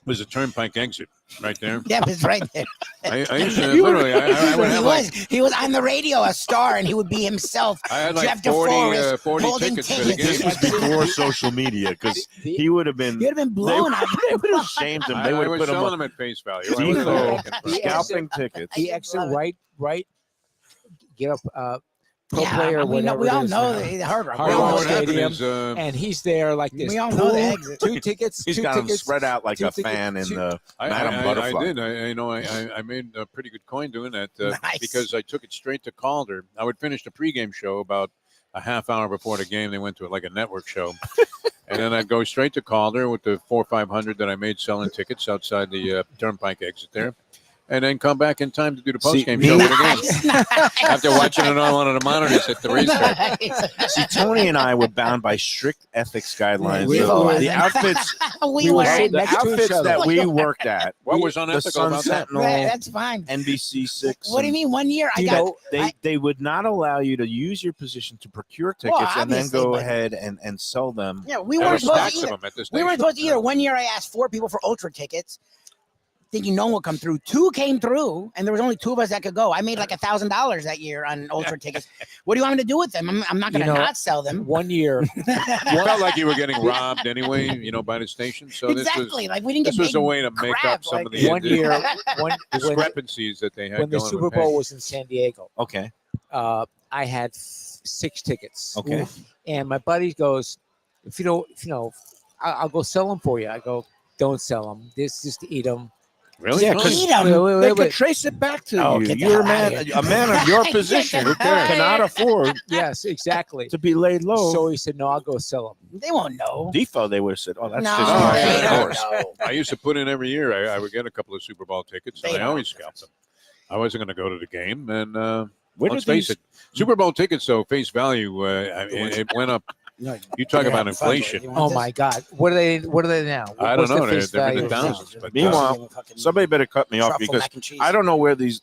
was the Turnpike exit right there. Yeah, it's right there. I used to literally. I would have like. He was on the radio, a star, and he would be himself. I had like Jeff 40, DeForest 40 holding tickets for the tickets. game. This was before social media because he would have been. You'd have been blown out. They would have shamed him. They I would have was put him selling up. them at face value. I wasn't Defo, looking for- scalping tickets. The exit love it. right. Get up. Pro Yeah, player, we know, whatever. we all it is know now. the Hard Rock. Hard We all Well, know what the happened Stadium. is And he's there like this. We all know the exit. 2 tickets. He's 2 got them tickets. spread out like 2 a tickets, fan in 2 the I Madam Butterfly. did. I made a pretty good coin doing that Nice. because I took it straight to Calder. I would finish the pregame show about a half hour before the game. They went to like a network show. And then I'd go straight to Calder with the 400 or 500 that I made selling tickets outside the Turnpike exit there. And then come back in time to do the See, postgame show for the game. Nice. After watching it on one of the monitors at the racetrack. Nice. See, Tony and I were bound by strict ethics guidelines. We So were. the outfits, We were were. sitting the next to each outfits other. that we worked at. What was the unethical Sun about that? Sentinel, That's fine. NBC 6. What do you mean? 1 year? Do I you got. know- They would not allow you to use your position to procure tickets and then obviously, go but- ahead and sell them. Yeah, we There were weren't supposed stacks to of either. them at this We weren't supposed to either. 1 year, I asked 4 people for Ultra tickets, thinking no one would come through. 2 came through, and there was only 2 of us that could go. I made like $1,000 that year on Ultra tickets. What do you want me to do with them? I'm not going to not sell them. 1 year. It felt like you were getting robbed anyway, by the station. So Exactly. Like we didn't this get was a big way to make crap, up some of like- the 1 year. When discrepancies that they had the going Super with Bowl pay. was in San Diego, Okay. I had 6 tickets. Okay. And my buddy goes, if you don't, I'll go sell them for you. I go, don't sell them. This is to eat them. Really? Yeah, No. 'cause Eat 'em. They could trace it back to Oh, you. get the You're hell outta here. a man of your Get position the hell outta cannot here. afford Yes, exactly. to be laid low. So he said, no, I'll go sell them. They won't know. Defo, they would have said, "Oh, that's No, just Oh, not they yeah, don't horse." know. I used to put in every year. I would get a couple of Super Bowl tickets, and They I don't. always scalped them. I wasn't going to go to the game, and Where let's did face these- it, Super Bowl tickets, though, face value, it went up No, You talk you're about having fun, inflation. Joey. You want Oh this? my God, what are they? What are they now? I don't What's the know. face They're in value the of now? thousands. But Meanwhile, Fucking somebody better cut me off truffle because mac and cheese. I don't know where these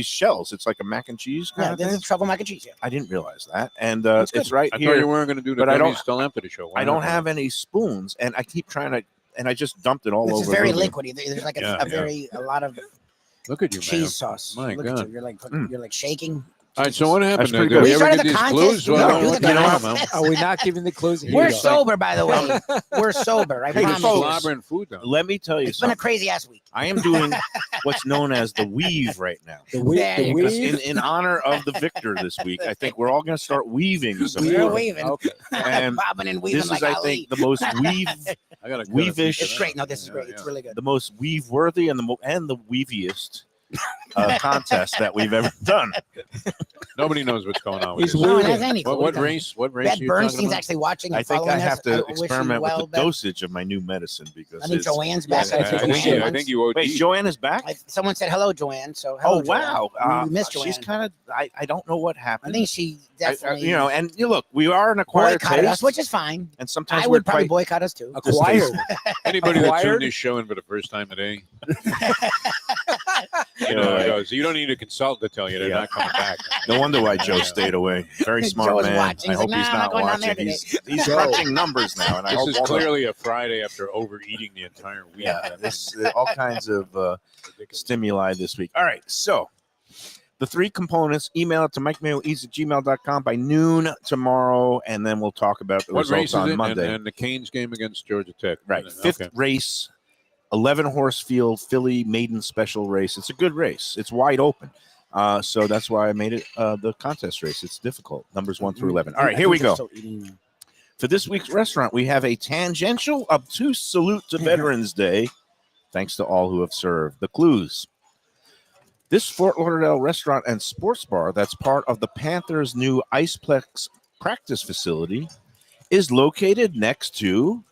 shells. It's like a mac and cheese kind Yeah, of this thing. is truffle mac and cheese. Yeah. I didn't realize that, and That's good. it's right I here. thought you weren't going to do the but I don't- gummies till after the show. What I don't happened? have any spoons, and I keep trying to, and I just dumped it all This over. is very Lubie. liquidy. There's like Yeah, a lot of Look at you, cheese man. sauce. My Look at God. you. You're like Mm. you're like shaking. All right, so what happened? pretty Did good. we We ever started get the these contest. clues? We Well, don't do what the the hell, contest. man? Are we not giving the clues? Here We're you go. sober, by the way. We're sober. I Hey, promise. folks, Slobbering food down. Let me tell you It's been a something. crazy ass week. I am doing what's known as the weave right now. The weave. There The you go. Because weave. in honor of the victor this week, I think we're all going to start weaving some We're more. weaving. Okay. And Bobbing and weaving This like is, I Ali. think, the most I got to Weavish. It's great. No, this is great. It's really good. the most weave worthy and the weaviest contest that we've ever done. Nobody knows what's going on with He's this. No one weaving. has any clue. What race? What race Beth are you talking Bernstein's about? actually watching. And I think I following have us. to wish you experiment well, with the Beth. dosage of my new medicine because I think it's. Joanne's back. Yes, I think Joanne we should. I once. think you OD. Wait, Joanne is back? Someone said hello, Joanne. So hello, Oh wow! Joanne. We missed She's Joanne. kind of. I don't know what I happened. think she definitely and you look, we are an acquired boycotted taste, us, which is fine. and sometimes I we're would probably quite. boycott us too. Acquired. Anybody that tuned Acquired? this show in for the first time today, Yeah. goes, you don't need a consultant to tell you they're Yeah. not coming back. No wonder why Joe stayed away. Very smart Joe's man. watching. I He's hope like, he's "Nah, I'm not not going down there watching. today." He's Joe. crunching numbers now, and I This hope is all the- clearly a Friday after overeating the entire week. this all kinds of stimuli this week. All right, so the three components. Email it to MikeMayoEats@gmail.com by noon tomorrow, and then we'll talk about the What race results is on it? Monday. And the Canes game against Georgia Tech. Right, Okay. fifth race, 11 horse field Philly maiden special race. It's a good race. It's wide open. So that's why I made it the contest race. It's difficult. Numbers 1 through 11. All right, here we go. For this week's restaurant, we have a tangential obtuse salute to Veterans Day. Thanks to all who have served. The clues. This Fort Lauderdale restaurant and sports bar that's part of the Panthers' new Iceplex practice facility is located next to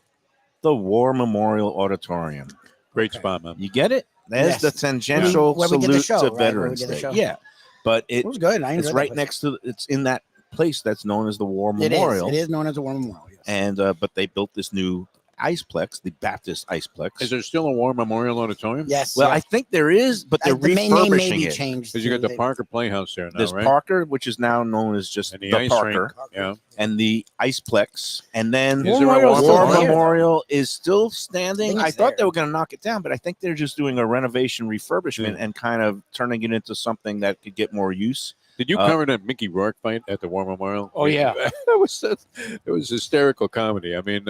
the War Memorial Auditorium. Great spot, man. You get it? There's Yes. the tangential Where we did the salute show, to right? Where we Veterans did the Day. show. Yeah, but It was good. I it's enjoyed right that next to. It's in that place that's known as the War place. Memorial. It is known as a war memorial. Yes. And but they built this new Iceplex, the Baptist Iceplex. Is there still a War Memorial Auditorium? Yes. Well, yeah. I think there is, but they're the main name may refurbishing be it. changed. Because you got to- the Parker Playhouse there now, There's right? Parker, which is now known as just And the, the ice Parker, rink. Yeah. and the Iceplex, and then Is there a Memorial's War still War Memorial? there. Memorial is still I standing. think I it's thought there. they were going to knock it down, but I think they're just doing a renovation refurbishment Yeah. and kind of turning it into something that could get more use. Did you cover that Mickey Rourke fight at the War Memorial? Oh, yeah. It was hysterical comedy. I mean,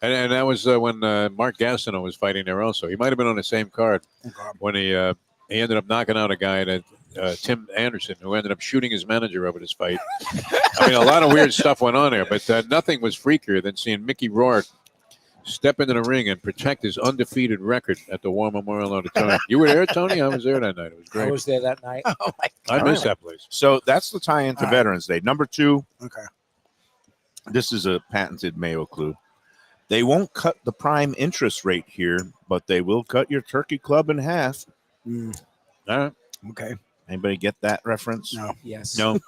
and that was when Mark Gastineau was fighting there also. He might have been on the same card when he ended up knocking out a guy that Tim Anderson, who ended up shooting his manager over this fight. I mean, a lot of weird stuff went on there, but nothing was freakier than seeing Mickey Rourke step into the ring and protect his undefeated record at the War Memorial Auditorium. You were there, Tony? I was there that night. It was I great. was there that night. Oh my I missed that place. So that's the tie-in to All right. Veterans Day. Number 2, Okay. this is a patented Mayo clue. They won't cut the prime interest rate here, but they will cut your turkey club in half. Mm, All right. okay. Anybody get that reference? No. Yes. No.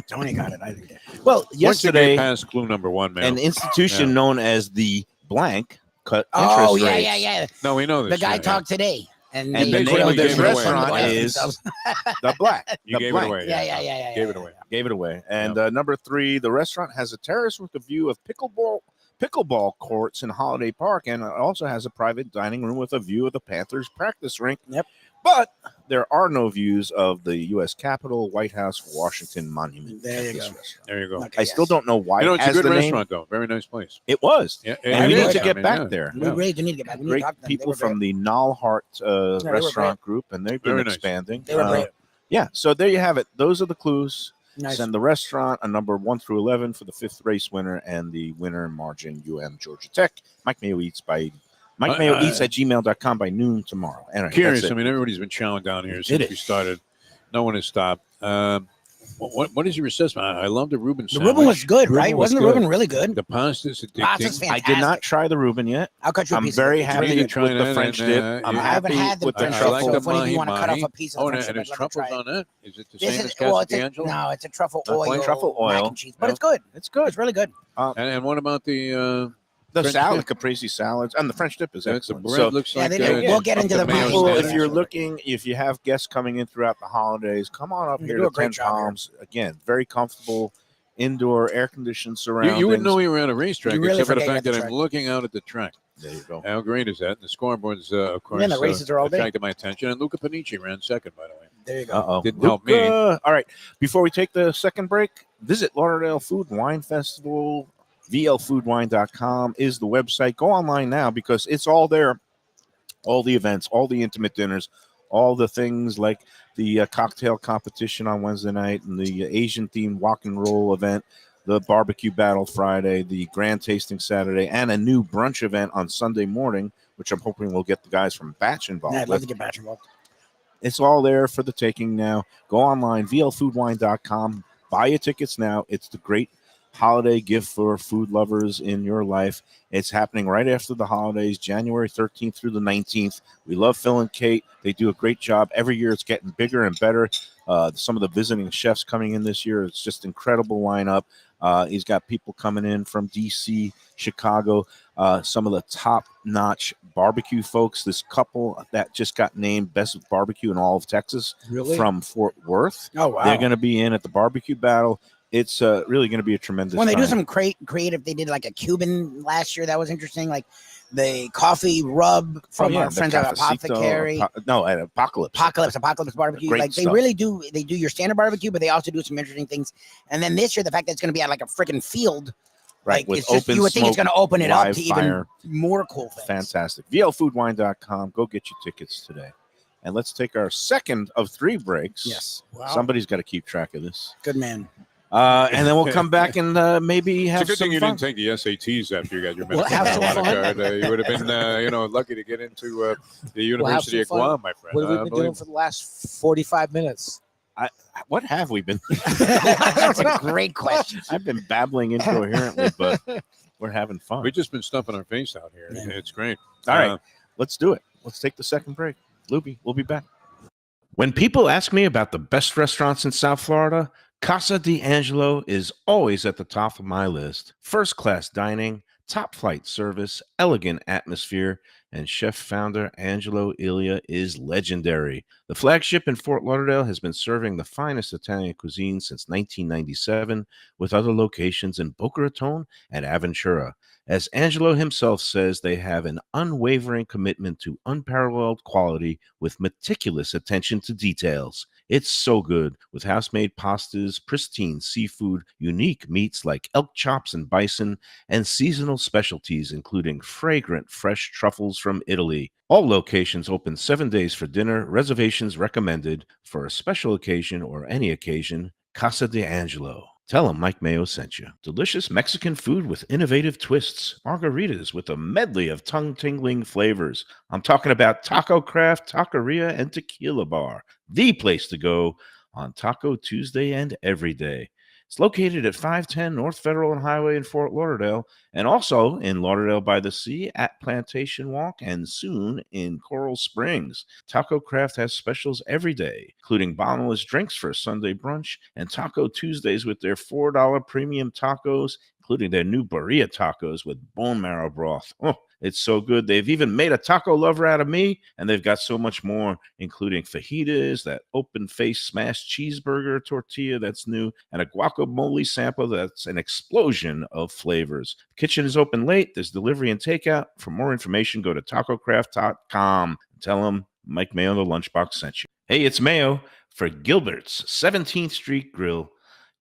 Tony got it. I didn't get it. Well, Once you yesterday, get past clue number 1, man. an institution known as the blank cut Oh interest yeah, rates. yeah, yeah. No, we know this. The guy yeah, talked today, and And the they name clearly of this gave it away. restaurant Somebody is- themselves. The black. You the gave blank. it away. Yeah. Gave it away. Gave it away. And number 3, the restaurant has a terrace with a view of pickleball courts in Holiday Park, and it also has a private dining room with a view of the Panthers practice rink. Yep. But there are no views of the U.S. Capitol, White House, Washington Monument. There you at this go. restaurant. There you go. Okay, I still don't know why You know, it it's a has good the name. restaurant, though. Very nice place. It was. Yeah, And it we need is. to I get mean, back yeah. there. We really do need to get back. We need to Great talk to them. They people were from great. the Nalhart were restaurant group, and they've been Very nice. expanding. They were great. Yeah, so there you have it. Those are the clues. Nice. Send the restaurant a number 1 through 11 for the 5th race winner and the winner margin Georgia Tech. Mike Mayo Eats by Mike Mayo Eats at gmail.com by noon tomorrow. Anyway, Curious. that's I it. mean, everybody's been chowing down here It since is. we started. No one has stopped. What What is your assessment? I love the Reuben The sandwich. Reuben was good, Reuben right? was Wasn't the good. Reuben really good? The pasta's addicting. Pasta's I fantastic. did not try the Reuben yet. I'll cut you a I'm piece very of it. It's happy really You good. try with the that, French and, dip. yeah, I'm I haven't happy had the with the French I dip, like so the if any of you want to cut mahi-mahi. off a piece of the Oh, French and dip, there's I'd love to truffles try it. on that. Is it the This same is as well, Casa it's a, D'Angelo? no, it's a truffle Not oil, plain truffle mac oil. and cheese, but No? it's good. It's good. It's really good. And what about the The French salad, dip? caprese salads, and the French dip is The excellent. bread So looks Yeah, like they do. We'll get up into to the Mayo Mayo people, if standards. you're looking, if you have guests coming in throughout the holidays, come on up They here do to a great 10 job here. Palms. Again, very comfortable, indoor, air-conditioned You surroundings. wouldn't know you were at a racetrack You really except for the forget you fact have that the I'm track. looking out at the track. There you go. How great is that? The scoreboards, of course, Yeah, the races are all day. attracted my attention. And Luca Panici ran second, by the way. There you go. Uh-oh. Didn't help me. All right. Before we take the second break, visit Lauderdale Food and Wine Festival. VLFoodWine.com is the website. Go online now because it's all there. All the events, all the intimate dinners, all the things like the cocktail competition on Wednesday night and the Asian-themed walk and roll event, the barbecue battle Friday, the grand tasting Saturday, and a new brunch event on Sunday morning, which I'm hoping we'll get the guys from Batch involved Yeah, I'd love with. to get Batch involved. It's all there for the taking now. Go online, VLFoodWine.com. Buy your tickets now. It's the great holiday gift for food lovers in your life. It's happening right after the holidays, January 13th through the 19th. We love Phil and Kate. They do a great job. Every year it's getting bigger and better. Some of the visiting chefs coming in this year, it's just incredible lineup. He's got people coming in from DC, Chicago, some of the top-notch barbecue folks. This couple that just got named Best Barbecue in all of Texas Really? from Fort Worth. Oh, wow. They're going to be in at the barbecue battle. It's really going to be a tremendous When they do time. some creative, they did like a Cuban last year. That was interesting. Like the coffee rub from our the friends at Cafecito, Apothecary. at Apocalypse. Apocalypse barbecue. Great Like they stuff. really do. They do your standard barbecue, but they also do some interesting things. And then this year, the fact that it's going to be at like a freaking field, Right, like with it's just open you would think it's smoke, going to open it up live to fire. even more cool things. Fantastic. VLFoodWine.com. Go get your tickets today. And let's take our second of 3 breaks. Yes. Wow. Somebody's got to keep track of this. Good man. And then we'll come back and maybe It's have a good some thing you fun. didn't take the SATs after you got your Well, medical have some marijuana card. You would have been, lucky to get into the University of some fun. Guam, my friend. What have we been doing for the last 45 minutes? What have we been? That's a great question. I've been babbling incoherently, but we're having fun. We've just been stuffing our face out here. Yeah. It's great. All right, let's do it. Let's take the second break. Lubie, we'll be back. When people ask me about the best restaurants in South Florida, Casa D'Angelo is always at the top of my list. First-class dining, top-flight service, elegant atmosphere, and chef-founder Angelo Ilia is legendary. The flagship in Fort Lauderdale has been serving the finest Italian cuisine since 1997, with other locations in Boca Raton and Aventura. As Angelo himself says, they have an unwavering commitment to unparalleled quality with meticulous attention to details. It's so good with house-made pastas, pristine seafood, unique meats like elk chops and bison, and seasonal specialties including fragrant fresh truffles from Italy. All locations open 7 days for dinner. Reservations recommended for a special occasion or any occasion. Casa D'Angelo. Tell them Mike Mayo sent you. Delicious Mexican food with innovative twists. Margaritas with a medley of tongue-tingling flavors. I'm talking about Taco Craft, Taqueria, and Tequila Bar. The place to go on Taco Tuesday and every day. It's located at 510 North Federal and Highway in Fort Lauderdale, and also in Lauderdale by the Sea at Plantation Walk, and soon in Coral Springs. Taco Craft has specials every day, including bottomless drinks for a Sunday brunch, and Taco Tuesdays with their $4 premium tacos, including their new birria tacos with bone marrow broth. Oh, it's so good. They've even made a taco lover out of me, and they've got so much more, including fajitas, that open-face smashed cheeseburger tortilla that's new, and a guacamole sample that's an explosion of flavors. The kitchen is open late. There's delivery and takeout. For more information, go to tacocraft.com. Tell them Mike Mayo, the Lunchbox, sent you. Hey, it's Mayo for Gilbert's 17th Street Grill.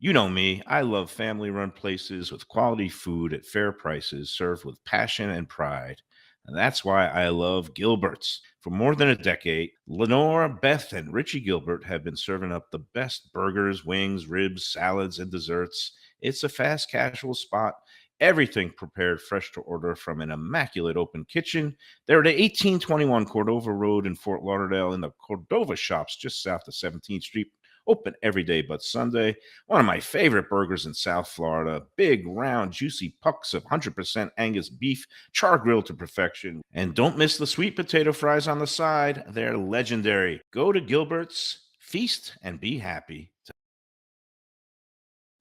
You know me, I love family-run places with quality food at fair prices served with passion and pride. And that's why I love Gilbert's. For more than a decade, Lenore, Beth, and Richie Gilbert have been serving up the best burgers, wings, ribs, salads, and desserts. It's a fast casual spot. Everything prepared fresh to order from an immaculate open kitchen. They're at 1821 Cordova Road in Fort Lauderdale in the Cordova Shops just south of 17th Street. Open every day but Sunday. One of my favorite burgers in South Florida. Big, round, juicy pucks of 100% Angus beef, char grilled to perfection. And don't miss the sweet potato fries on the side. They're legendary. Go to Gilbert's, feast, and be happy.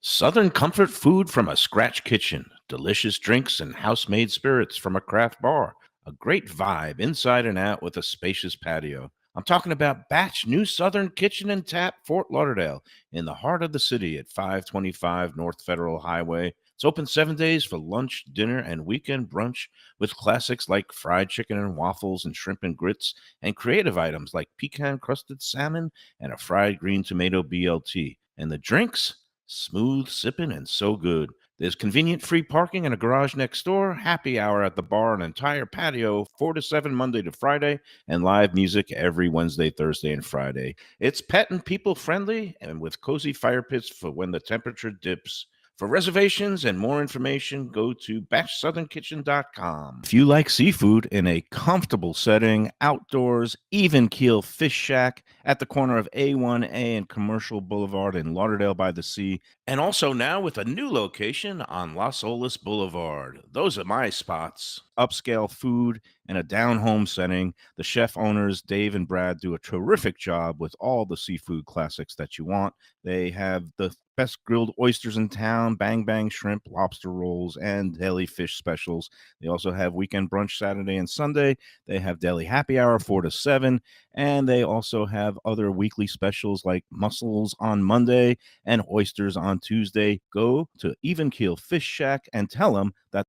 Southern comfort food from a scratch kitchen. Delicious drinks and house-made spirits from a craft bar. A great vibe inside and out with a spacious patio. I'm talking about Batch New Southern Kitchen and Tap, Fort Lauderdale, in the heart of the city at 525 North Federal Highway. It's open 7 days for lunch, dinner, and weekend brunch with classics like fried chicken and waffles and shrimp and grits, and creative items like pecan-crusted salmon and a fried green tomato BLT. And the drinks? Smooth sipping and so good. There's convenient free parking and a garage next door, happy hour at the bar, an entire patio, 4 to 7 Monday to Friday, and live music every Wednesday, Thursday, and Friday. It's pet and people friendly and with cozy fire pits for when the temperature dips. For reservations and more information, go to batchsouthernkitchen.com. If you like seafood in a comfortable setting, outdoors, even keel fish shack at the corner of A1A and Commercial Boulevard in Lauderdale by the Sea, and also now with a new location on Las Olas Boulevard. Those are my spots. Upscale food and a down-home setting. The chef owners, Dave and Brad, do a terrific job with all the seafood classics that you want. They have the best grilled oysters in town, bang bang shrimp, lobster rolls, and deli fish specials. They also have weekend brunch Saturday and Sunday. They have deli happy hour 4 to 7, and they also have other weekly specials like mussels on Monday and oysters on Tuesday. Go to Even Keel Fish Shack and tell them that.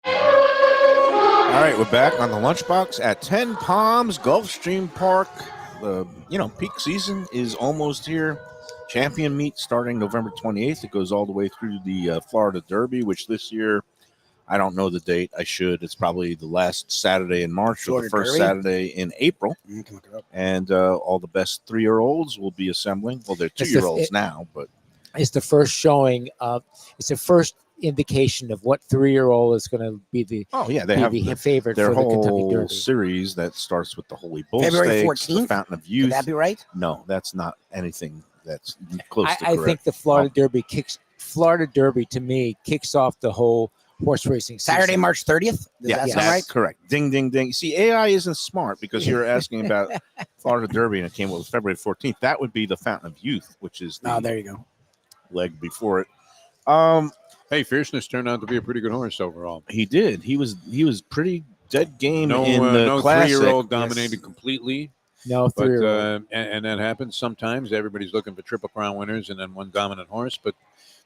All right, we're back on the Lunchbox at 10 Palms, Gulfstream Park. The peak season is almost here. Champion meet starting November 28th. It goes all the way through the Florida Derby, which this year, I don't know the date. I should. It's probably the last Saturday in March or the first Saturday in April. You can look it up. And all the best 3-year-olds will be assembling. Well, they're 2-year-olds now, but It's the first showing. It's the first indication of what 3-year-old is going to be the they have the favorite their for the Kentucky whole Derby. series that starts with the Holy Bull February Stakes, the 14th? Fountain of Could Youth. that be right? No, that's not anything that's close to I correct. think the Florida Derby to me kicks off the whole horse racing season. Saturday, March 30th? Does that sound that's right? correct. Ding, ding, ding. See, AI isn't smart because you're asking about Florida Derby and it came up with February 14th. That would be the Fountain of Youth, which is the there you go. leg before it. Hey, Fierceness turned out to be a pretty good horse overall. He did. He was pretty dead game No, in the no classic. 3-year-old dominated completely. No, But 3-year-old. and that happens sometimes. Everybody's looking for Triple Crown winners and then one dominant horse, but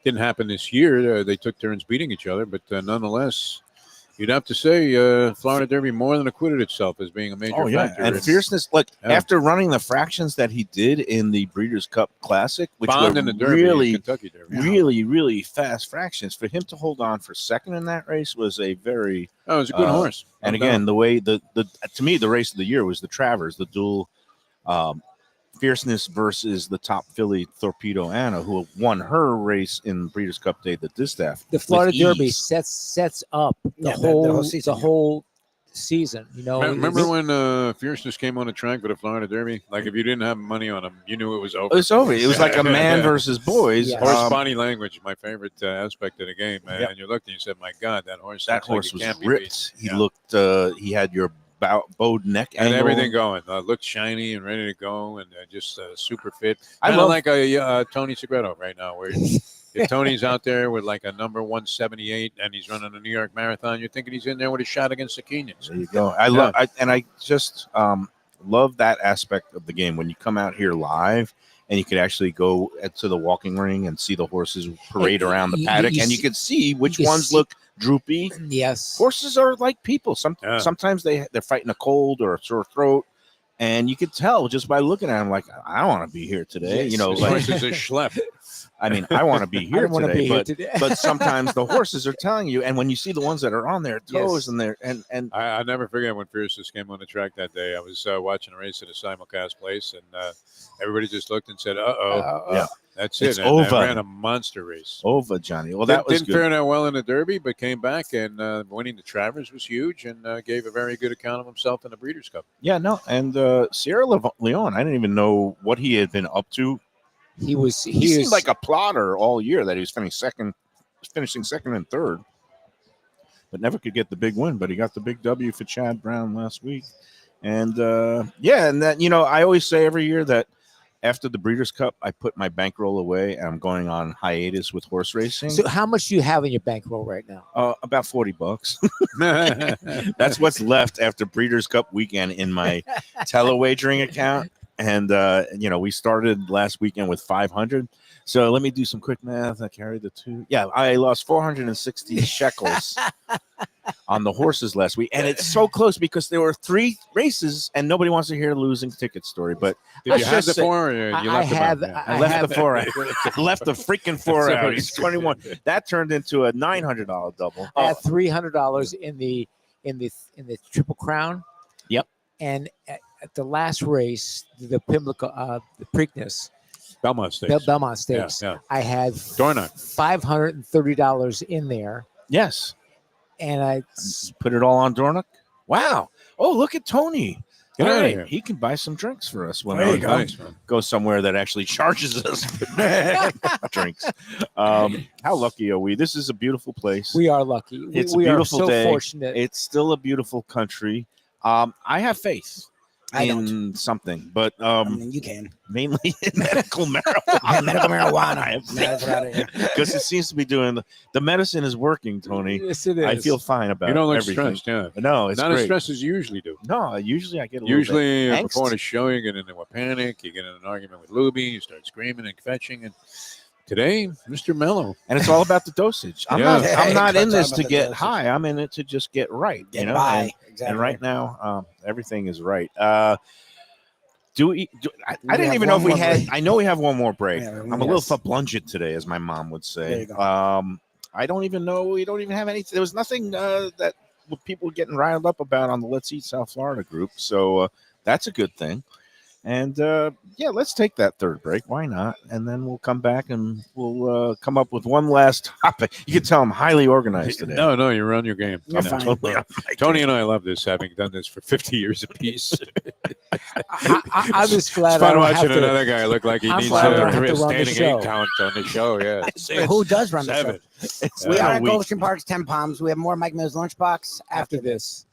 didn't happen this year. They took turns beating each other, but nonetheless, you'd have to say Florida Derby more than acquitted itself as being a major factor. And It's Fierceness. Look, Yeah. after running the fractions that he did in the Breeders' Cup Classic, which Bond were in the Derby, really, Kentucky Derby. really, really fast fractions, for him to hold on for second in that race was a very. Oh, it was a good horse. And No again, doubt. the way the to me the race of the year was the Travers, the dual. Fierceness versus the top filly Torpedo Anna, who won her race in Breeders' Cup Day, the distaff. The Florida with Derby ease. sets up the Yeah, whole season, the yeah. whole season. You know, Remember when Fierceness came on the track for the Florida Derby? Like, if you didn't have money on him, you knew it was over. It was over. It was like a man versus boys. Yeah. Horse body language, my favorite aspect of the game, man. Yep. And you looked and you said, "My God, that horse! That looks like horse it was can't be ripped. beat." He Yeah. looked. He had your bowed neck And angle. everything going. Looked shiny and ready to go, and just super fit. I Kind love- of like a Tony Segreto right now, where if Tony's out there with like a number 178 and he's running a New York Marathon, you're thinking he's in there with a shot against the Kenyans. There you go. I just love that aspect of the game when you come out here live and you could actually go to the walking ring and see the horses parade Hey, around the you- paddock, you and you see- could see which you can ones see- look droopy. yes, Horses are like people. Yeah. Sometimes they're fighting a cold or a sore throat, and you could tell just by looking at them. Like, I don't want to be here today. Yes. You know, This like horse is a schlep. I mean, I want to be I here don't want to be here today, today. but sometimes the horses are telling you, and when you see the ones that are on their toes Yes. and they're and I never forget when Fierces came on the track that day. I was watching a race at a simulcast place, and everybody just looked and said, "Uh-oh, yeah, that's it's it." And I over. ran a monster race. Over, Johnny. Well, that was Didn't good. fare that well in the Derby, but came back and winning the Travers was huge, and gave a very good account of himself in the Breeders' Cup. Yeah, no, and Sierra Leone, I didn't even know what he had been up to. He was He seemed like a plotter all year, that he was finishing second and third, but never could get the big win. But he got the big W for Chad Brown last week. And and that, I always say every year that after the Breeders' Cup, I put my bankroll away and I'm going on hiatus with horse racing. So how much do you have in your bankroll right now? About $40. That's what's left after Breeders' Cup weekend in my telewagering account. And we started last weekend with 500. So let me do some quick math. I carried the two. Yeah, I lost 460 shekels on the horses last week, and it's so close because there were 3 races, and nobody wants to hear the losing ticket story. But Did you have the 4? Or you I left them out? have. Yeah. I left the 4 out. I left the freaking 4 out. He's 21. That turned into a $900 double. I had $300 in the Triple Crown. Yep. And at the last race, the Pimlico, the Preakness, Belmont Stakes. Belmont Stakes, Yeah. I had Dornoch. $530 in there, Yes. and I Put it all on Dornoch. Wow. Oh, look at Tony. Get All out of right. here. He can buy some drinks for us when There we you go. Nice, man. go somewhere that actually charges us for drinks. How lucky are we? This is a beautiful place. we are lucky. It's a we are beautiful so day. fortunate. It's still a beautiful country. I have faith I in something, but I mean, you can. mainly in medical marijuana. Medical marijuana. I have Yeah, that's right, yeah. because it seems to be doing the medicine is working, Tony. Yes, it is. I feel fine about You don't look everything. stressed, yeah. No, it's Not great. as stressed as you usually do. No, usually I get a little Usually, bit before angst. the show, you get into a panic. You get in an argument with Lubie. You start screaming and fetching. And today, Mr. Mellow. And it's all about the dosage. I'm Yeah. not in It's this all to about the get dosage. high. I'm in it to just get right. Get you know, by. and, Exactly. and right now, everything is right. I We didn't have even know if one we more had. break. I know we have one more break. Yeah, I'm a little yes. fablunged today, as my mom would There say. you go. I don't even know. We don't even have any. There was nothing that people were getting riled up about on the Let's Eat South Florida group. So that's a good thing. And let's take that third break. Why not? And then we'll come back and we'll come up with one last topic. You can tell I'm highly organized today. No, you're on your game. You're I'm fine. totally on my Tony game. and I love this, having done this for 50 years apiece. I'm just glad It's I fun don't watching have to. another guy look like he I'm needs glad I don't a have to run the standing show. 8 count on the show. Yeah. So who does run the show? 7. It's We been are a at week. Gulfstream Park's 10 Palms. We have more Mike Mills Lunchbox After this,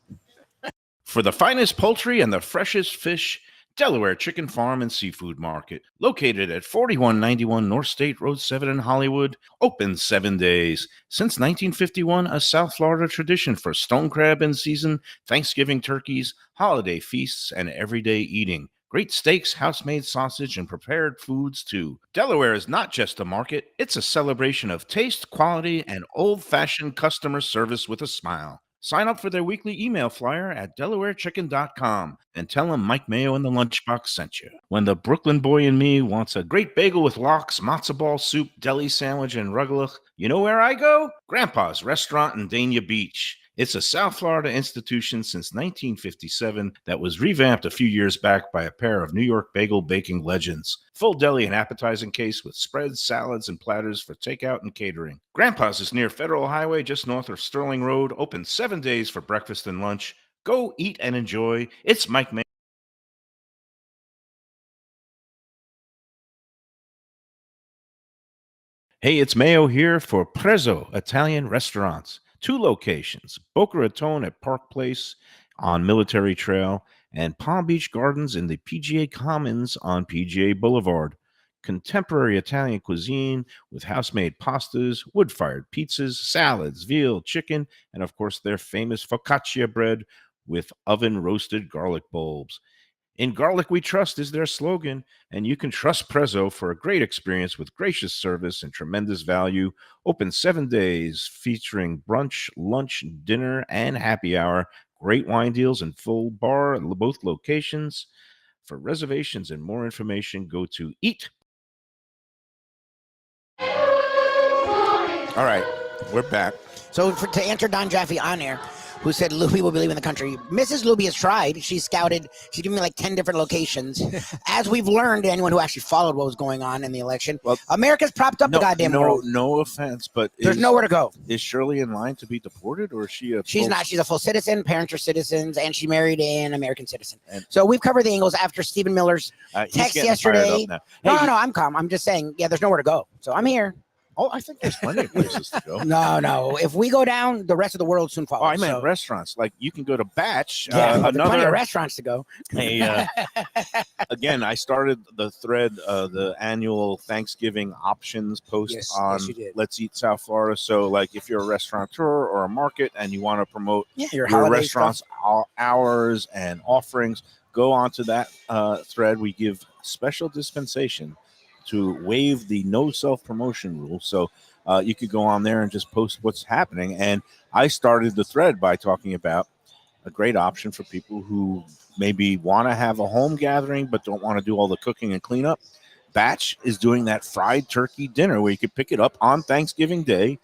For the finest poultry and the freshest fish, Delaware Chicken Farm and Seafood Market, located at 4191 North State Road 7 in Hollywood, open 7 days. Since 1951, a South Florida tradition for stone crab in season, Thanksgiving turkeys, holiday feasts, and everyday eating. Great steaks, house-made sausage, and prepared foods, too. Delaware is not just a market, it's a celebration of taste, quality, and old-fashioned customer service with a smile. Sign up for their weekly email flyer at DelawareChicken.com and tell them Mike Mayo and the Lunchbox sent you. When the Brooklyn boy in me wants a great bagel with lox, matzo ball soup, deli sandwich, and rugelach, you know where I go? Grandpa's Restaurant in Dania Beach. It's a South Florida institution since 1957 that was revamped a few years back by a pair of New York bagel baking legends. Full deli and appetizing case with spreads, salads, and platters for takeout and catering. Grandpa's is near Federal Highway just north of Sterling Road, open 7 days for breakfast and lunch. Go eat and enjoy. It's Mike May. Hey, it's Mayo here for Prezzo Italian Restaurants. 2 locations, Boca Raton at Park Place on Military Trail and Palm Beach Gardens in the PGA Commons on PGA Boulevard. Contemporary Italian cuisine with house-made pastas, wood-fired pizzas, salads, veal, chicken, and of course their famous focaccia bread with oven-roasted garlic bulbs. In Garlic We Trust is their slogan, and you can trust Prezzo for a great experience with gracious service and tremendous value. Open 7 days, featuring brunch, lunch, dinner, and happy hour. Great wine deals and full bar at both locations. For reservations and more information, go to All right, we're back. So to answer Don Jaffe on air, who said Lubie will be leaving the country, Mrs. Lubie has tried. She's scouted. She's given me like 10 different locations. As we've learned, anyone who actually followed what was going on in the election, Well, America's propped up the goddamn world. No offense, but There's nowhere to go. Is Shirley in line to be deported, or is she a? She's not. She's a full citizen. Parents are citizens, and she married an American citizen. And- So we've covered the angles after Stephen Miller's He's text getting yesterday. fired up now. No, Hey, no, I'm calm. I'm just saying, yeah, there's nowhere to go. So I'm here. Oh, I think there's plenty of places to go. No. If we go down, the rest of the world soon follows. Oh, I meant So- restaurants. Like you can go to Batch. Yeah, there's plenty of another. restaurants to go. Again, I started the thread, the annual Thanksgiving options post Yes, on yes, you did. Let's Eat South Florida. So, like, if you're a restaurateur or a market and you want to promote Yeah, your your holiday restaurant's hours and offerings, go onto that thread. We give special dispensation to waive the no self-promotion rule. So you could go on there and just post what's happening. And I started the thread by talking about a great option for people who maybe want to have a home gathering but don't want to do all the cooking and cleanup. Batch is doing that fried turkey dinner where you could pick it up on Thanksgiving Day,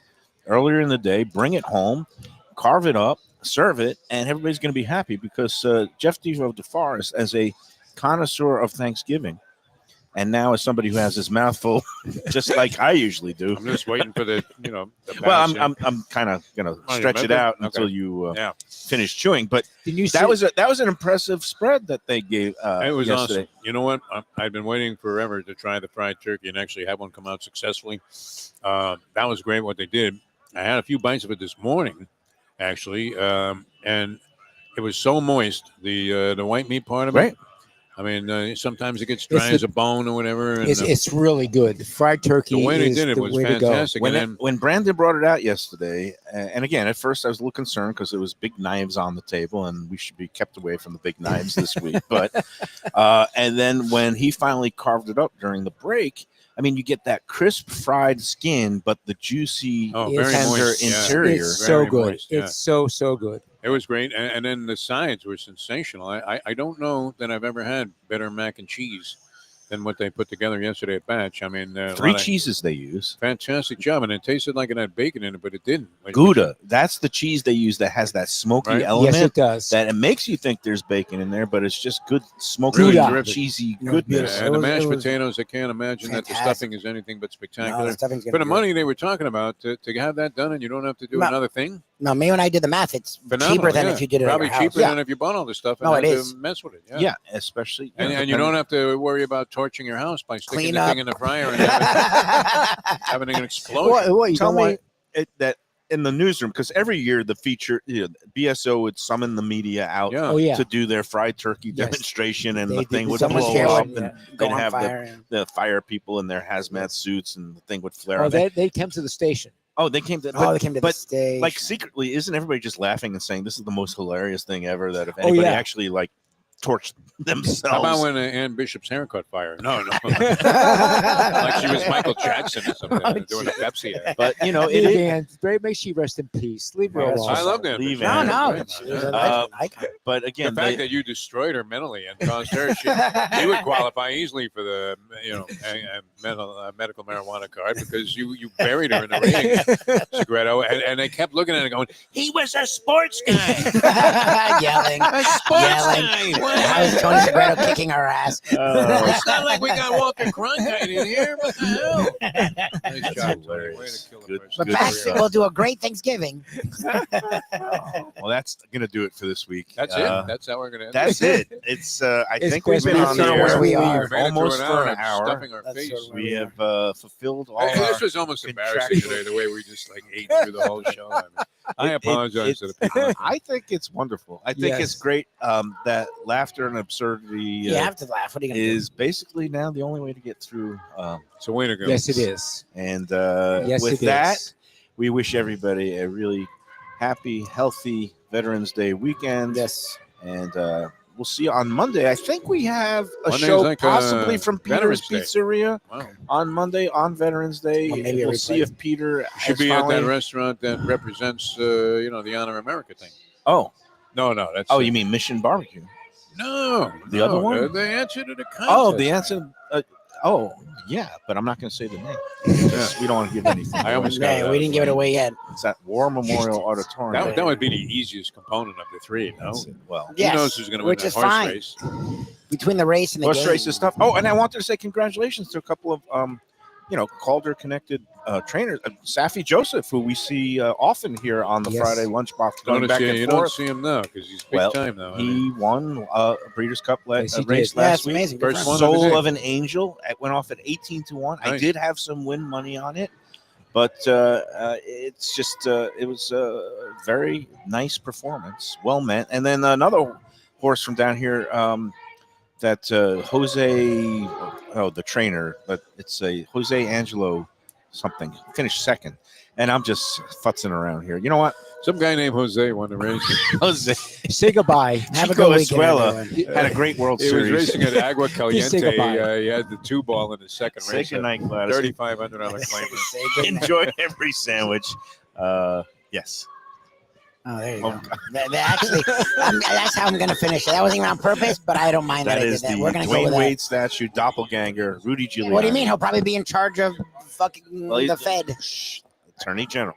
earlier in the day, bring it home, carve it up, serve it, and everybody's going to be happy because Jeff Defo DeForest, as a connoisseur of Thanksgiving, and now as somebody who has his mouth full, just like I usually do. I'm just waiting for the Well, batch. I'm kind of going to Oh, you stretch it remember? out Okay. until you Yeah. finish chewing. But Did you that was an impressive spread that they gave. It was yesterday. awesome. You know what? I've been waiting forever to try the fried turkey and actually have one come out successfully. That was great what they did. I had a few bites of it this morning, actually, and it was so moist. The white meat part of Right. it. I mean, sometimes it gets dry It's as a bone or whatever. And, It's really good. The fried turkey the way they is did it the was way to go. fantastic. And then When Brandon brought it out yesterday, and again, at first I was a little concerned because it was big knives on the table, and we should be kept away from the big knives this week. But and then when he finally carved it up during the break, I mean, you get that crisp fried skin, but the juicy very tender moist. Yeah. interior. It's so Very good. moist, yeah. It's so good. it was great. And then the sides were sensational. I don't know that I've ever had better mac and cheese than what they put together yesterday at Batch. I mean, a 3 lot of cheeses they use. fantastic job. And it tasted like it had bacon in it, but it didn't. Gouda, that's the cheese they use that has that smoky Right. element. Yes, it does. That it makes you think there's bacon in there, but it's just good smoky, Really terrific. cheesy Yeah, goodness. And the It mashed was potatoes, I can't imagine that the fantastic. stuffing is anything but No, spectacular. the stuffing's gonna For the be money they were talking about, to have that done and you don't have to do No. another thing, good. No, Mayo and I did the math. It's phenomenal. cheaper than yeah. if you did it Probably at your house. cheaper Yeah. than if you bought all this stuff and No, had it to is. mess with it. Yeah. Yeah, especially And you don't have to worry about torching your house by sticking Clean the up. thing in the fryer and having an explosion. What, you tell don't me want- that in the newsroom, because every year the feature, BSO would summon the media out Yeah. Oh yeah. to do their fried turkey Yes. demonstration, and They the did thing would someone's blow hair up, would, and Go they'd on have fire. the fire people in their hazmat suits, and the thing would flare. Oh, up. they came to the station. Oh, they came to. Oh, But, they came to the but stage. like secretly, isn't everybody just laughing and saying this is the most hilarious thing ever? That if Oh, anybody yeah. actually like torched themselves. How about when Ann Bishop's hair caught fire? No. Like she was Michael Jackson or something doing a Pepsi ad. But you know, Leave it is. Ann, may she rest in peace. Leave her Yes. alone. I loved Ann Leave Bishop. no, Ann. no, Great. she was a Uh, legend, icon. But The again, fact that you destroyed her mentally and caused her, she would qualify easily for the medical marijuana card because you buried her in the ring, Segreto, and they kept looking at her going, he was a sports guy, Yelling. a sports Yelling. guy. That was Tony Segreto kicking our ass. It's not like we got Walter Cronkite in here. What the hell? Nice That's job, Tony. hilarious. Way to kill a Good- person. But good back career. we'll do a great Thanksgiving. well, that's gonna do it for this week. That's it. That's how we're gonna. End That's it. It's. I It's think we've been Christmas on the Eve. air Where we are. We've made it through almost for an of hour. stuffing our That's face. sort of We have fulfilled all Hey, our. this was almost embarrassing contractual- today, the way we just like ate through the whole show. I apologize to the people. I think it's wonderful. I think it's Yes. great that laughter and absurdity You have to laugh. What are you gonna is basically now the only way to get through. So way to go. Yes, it is. And Yes, with it that, is. we wish everybody a really happy, healthy Veterans Day weekend. do? Yes. And we'll see you on Monday. I think we have a Monday's show like, possibly from Peter's Veterans Day. Pizzeria Wow. on Monday on Veterans Day. Well, maybe a we'll see replay. if Peter Should has be at finally- that restaurant that represents, the Honor America thing. Oh, No, that's. you mean Mission Barbecue? No, The other one? The answer to the contest. Oh, the answer. Yeah, but I'm not going to say the name. We don't want to give anything. I almost got Yeah, that. we didn't give it away yet. It's at War Memorial Auditorium. That would be the easiest component of the three, no? That's it. Well, Yes, Who knows who's going to win which that is horse fine. race? Between the race and the horse game. races stuff. Oh, and I wanted to say congratulations to a couple of Calder connected trainers. Safi Joseph, who we see often here on the Yes. Friday Lunchbox, going back and You don't forth. see him now because he's big Well, time now. He won a Breeders' Cup Yes, he race did. Yeah, last it's week. amazing. Good First for him. one of his Soul day. of an Angel. It went off at 18-1. I Nice. did have some win money on it, but it's just it was a very nice performance, well meant. And then another horse from down here that Jose, the trainer, but it's a Jose Angelo something, finished second. And I'm just futzing around here. You know what? Some guy named Jose won the race. Jose Say goodbye. Have a Chico good weekend, Escuela everyone. had a great World He was Series. racing at Agua Just say Caliente. goodbye. He had the 2-ball in the second Say race. goodnight, Gladys. $3,500 claim. Say good night. Enjoy every sandwich. Yes. Oh, there you go. Actually, that's how I'm going to finish it. That wasn't even on purpose, but I don't mind that, That I did is that. the We're going to go Dwayne with Wade statue doppelganger, Rudy Giuliani. that. What do you mean? He'll probably be in charge of fucking Well, the Fed. Attorney General.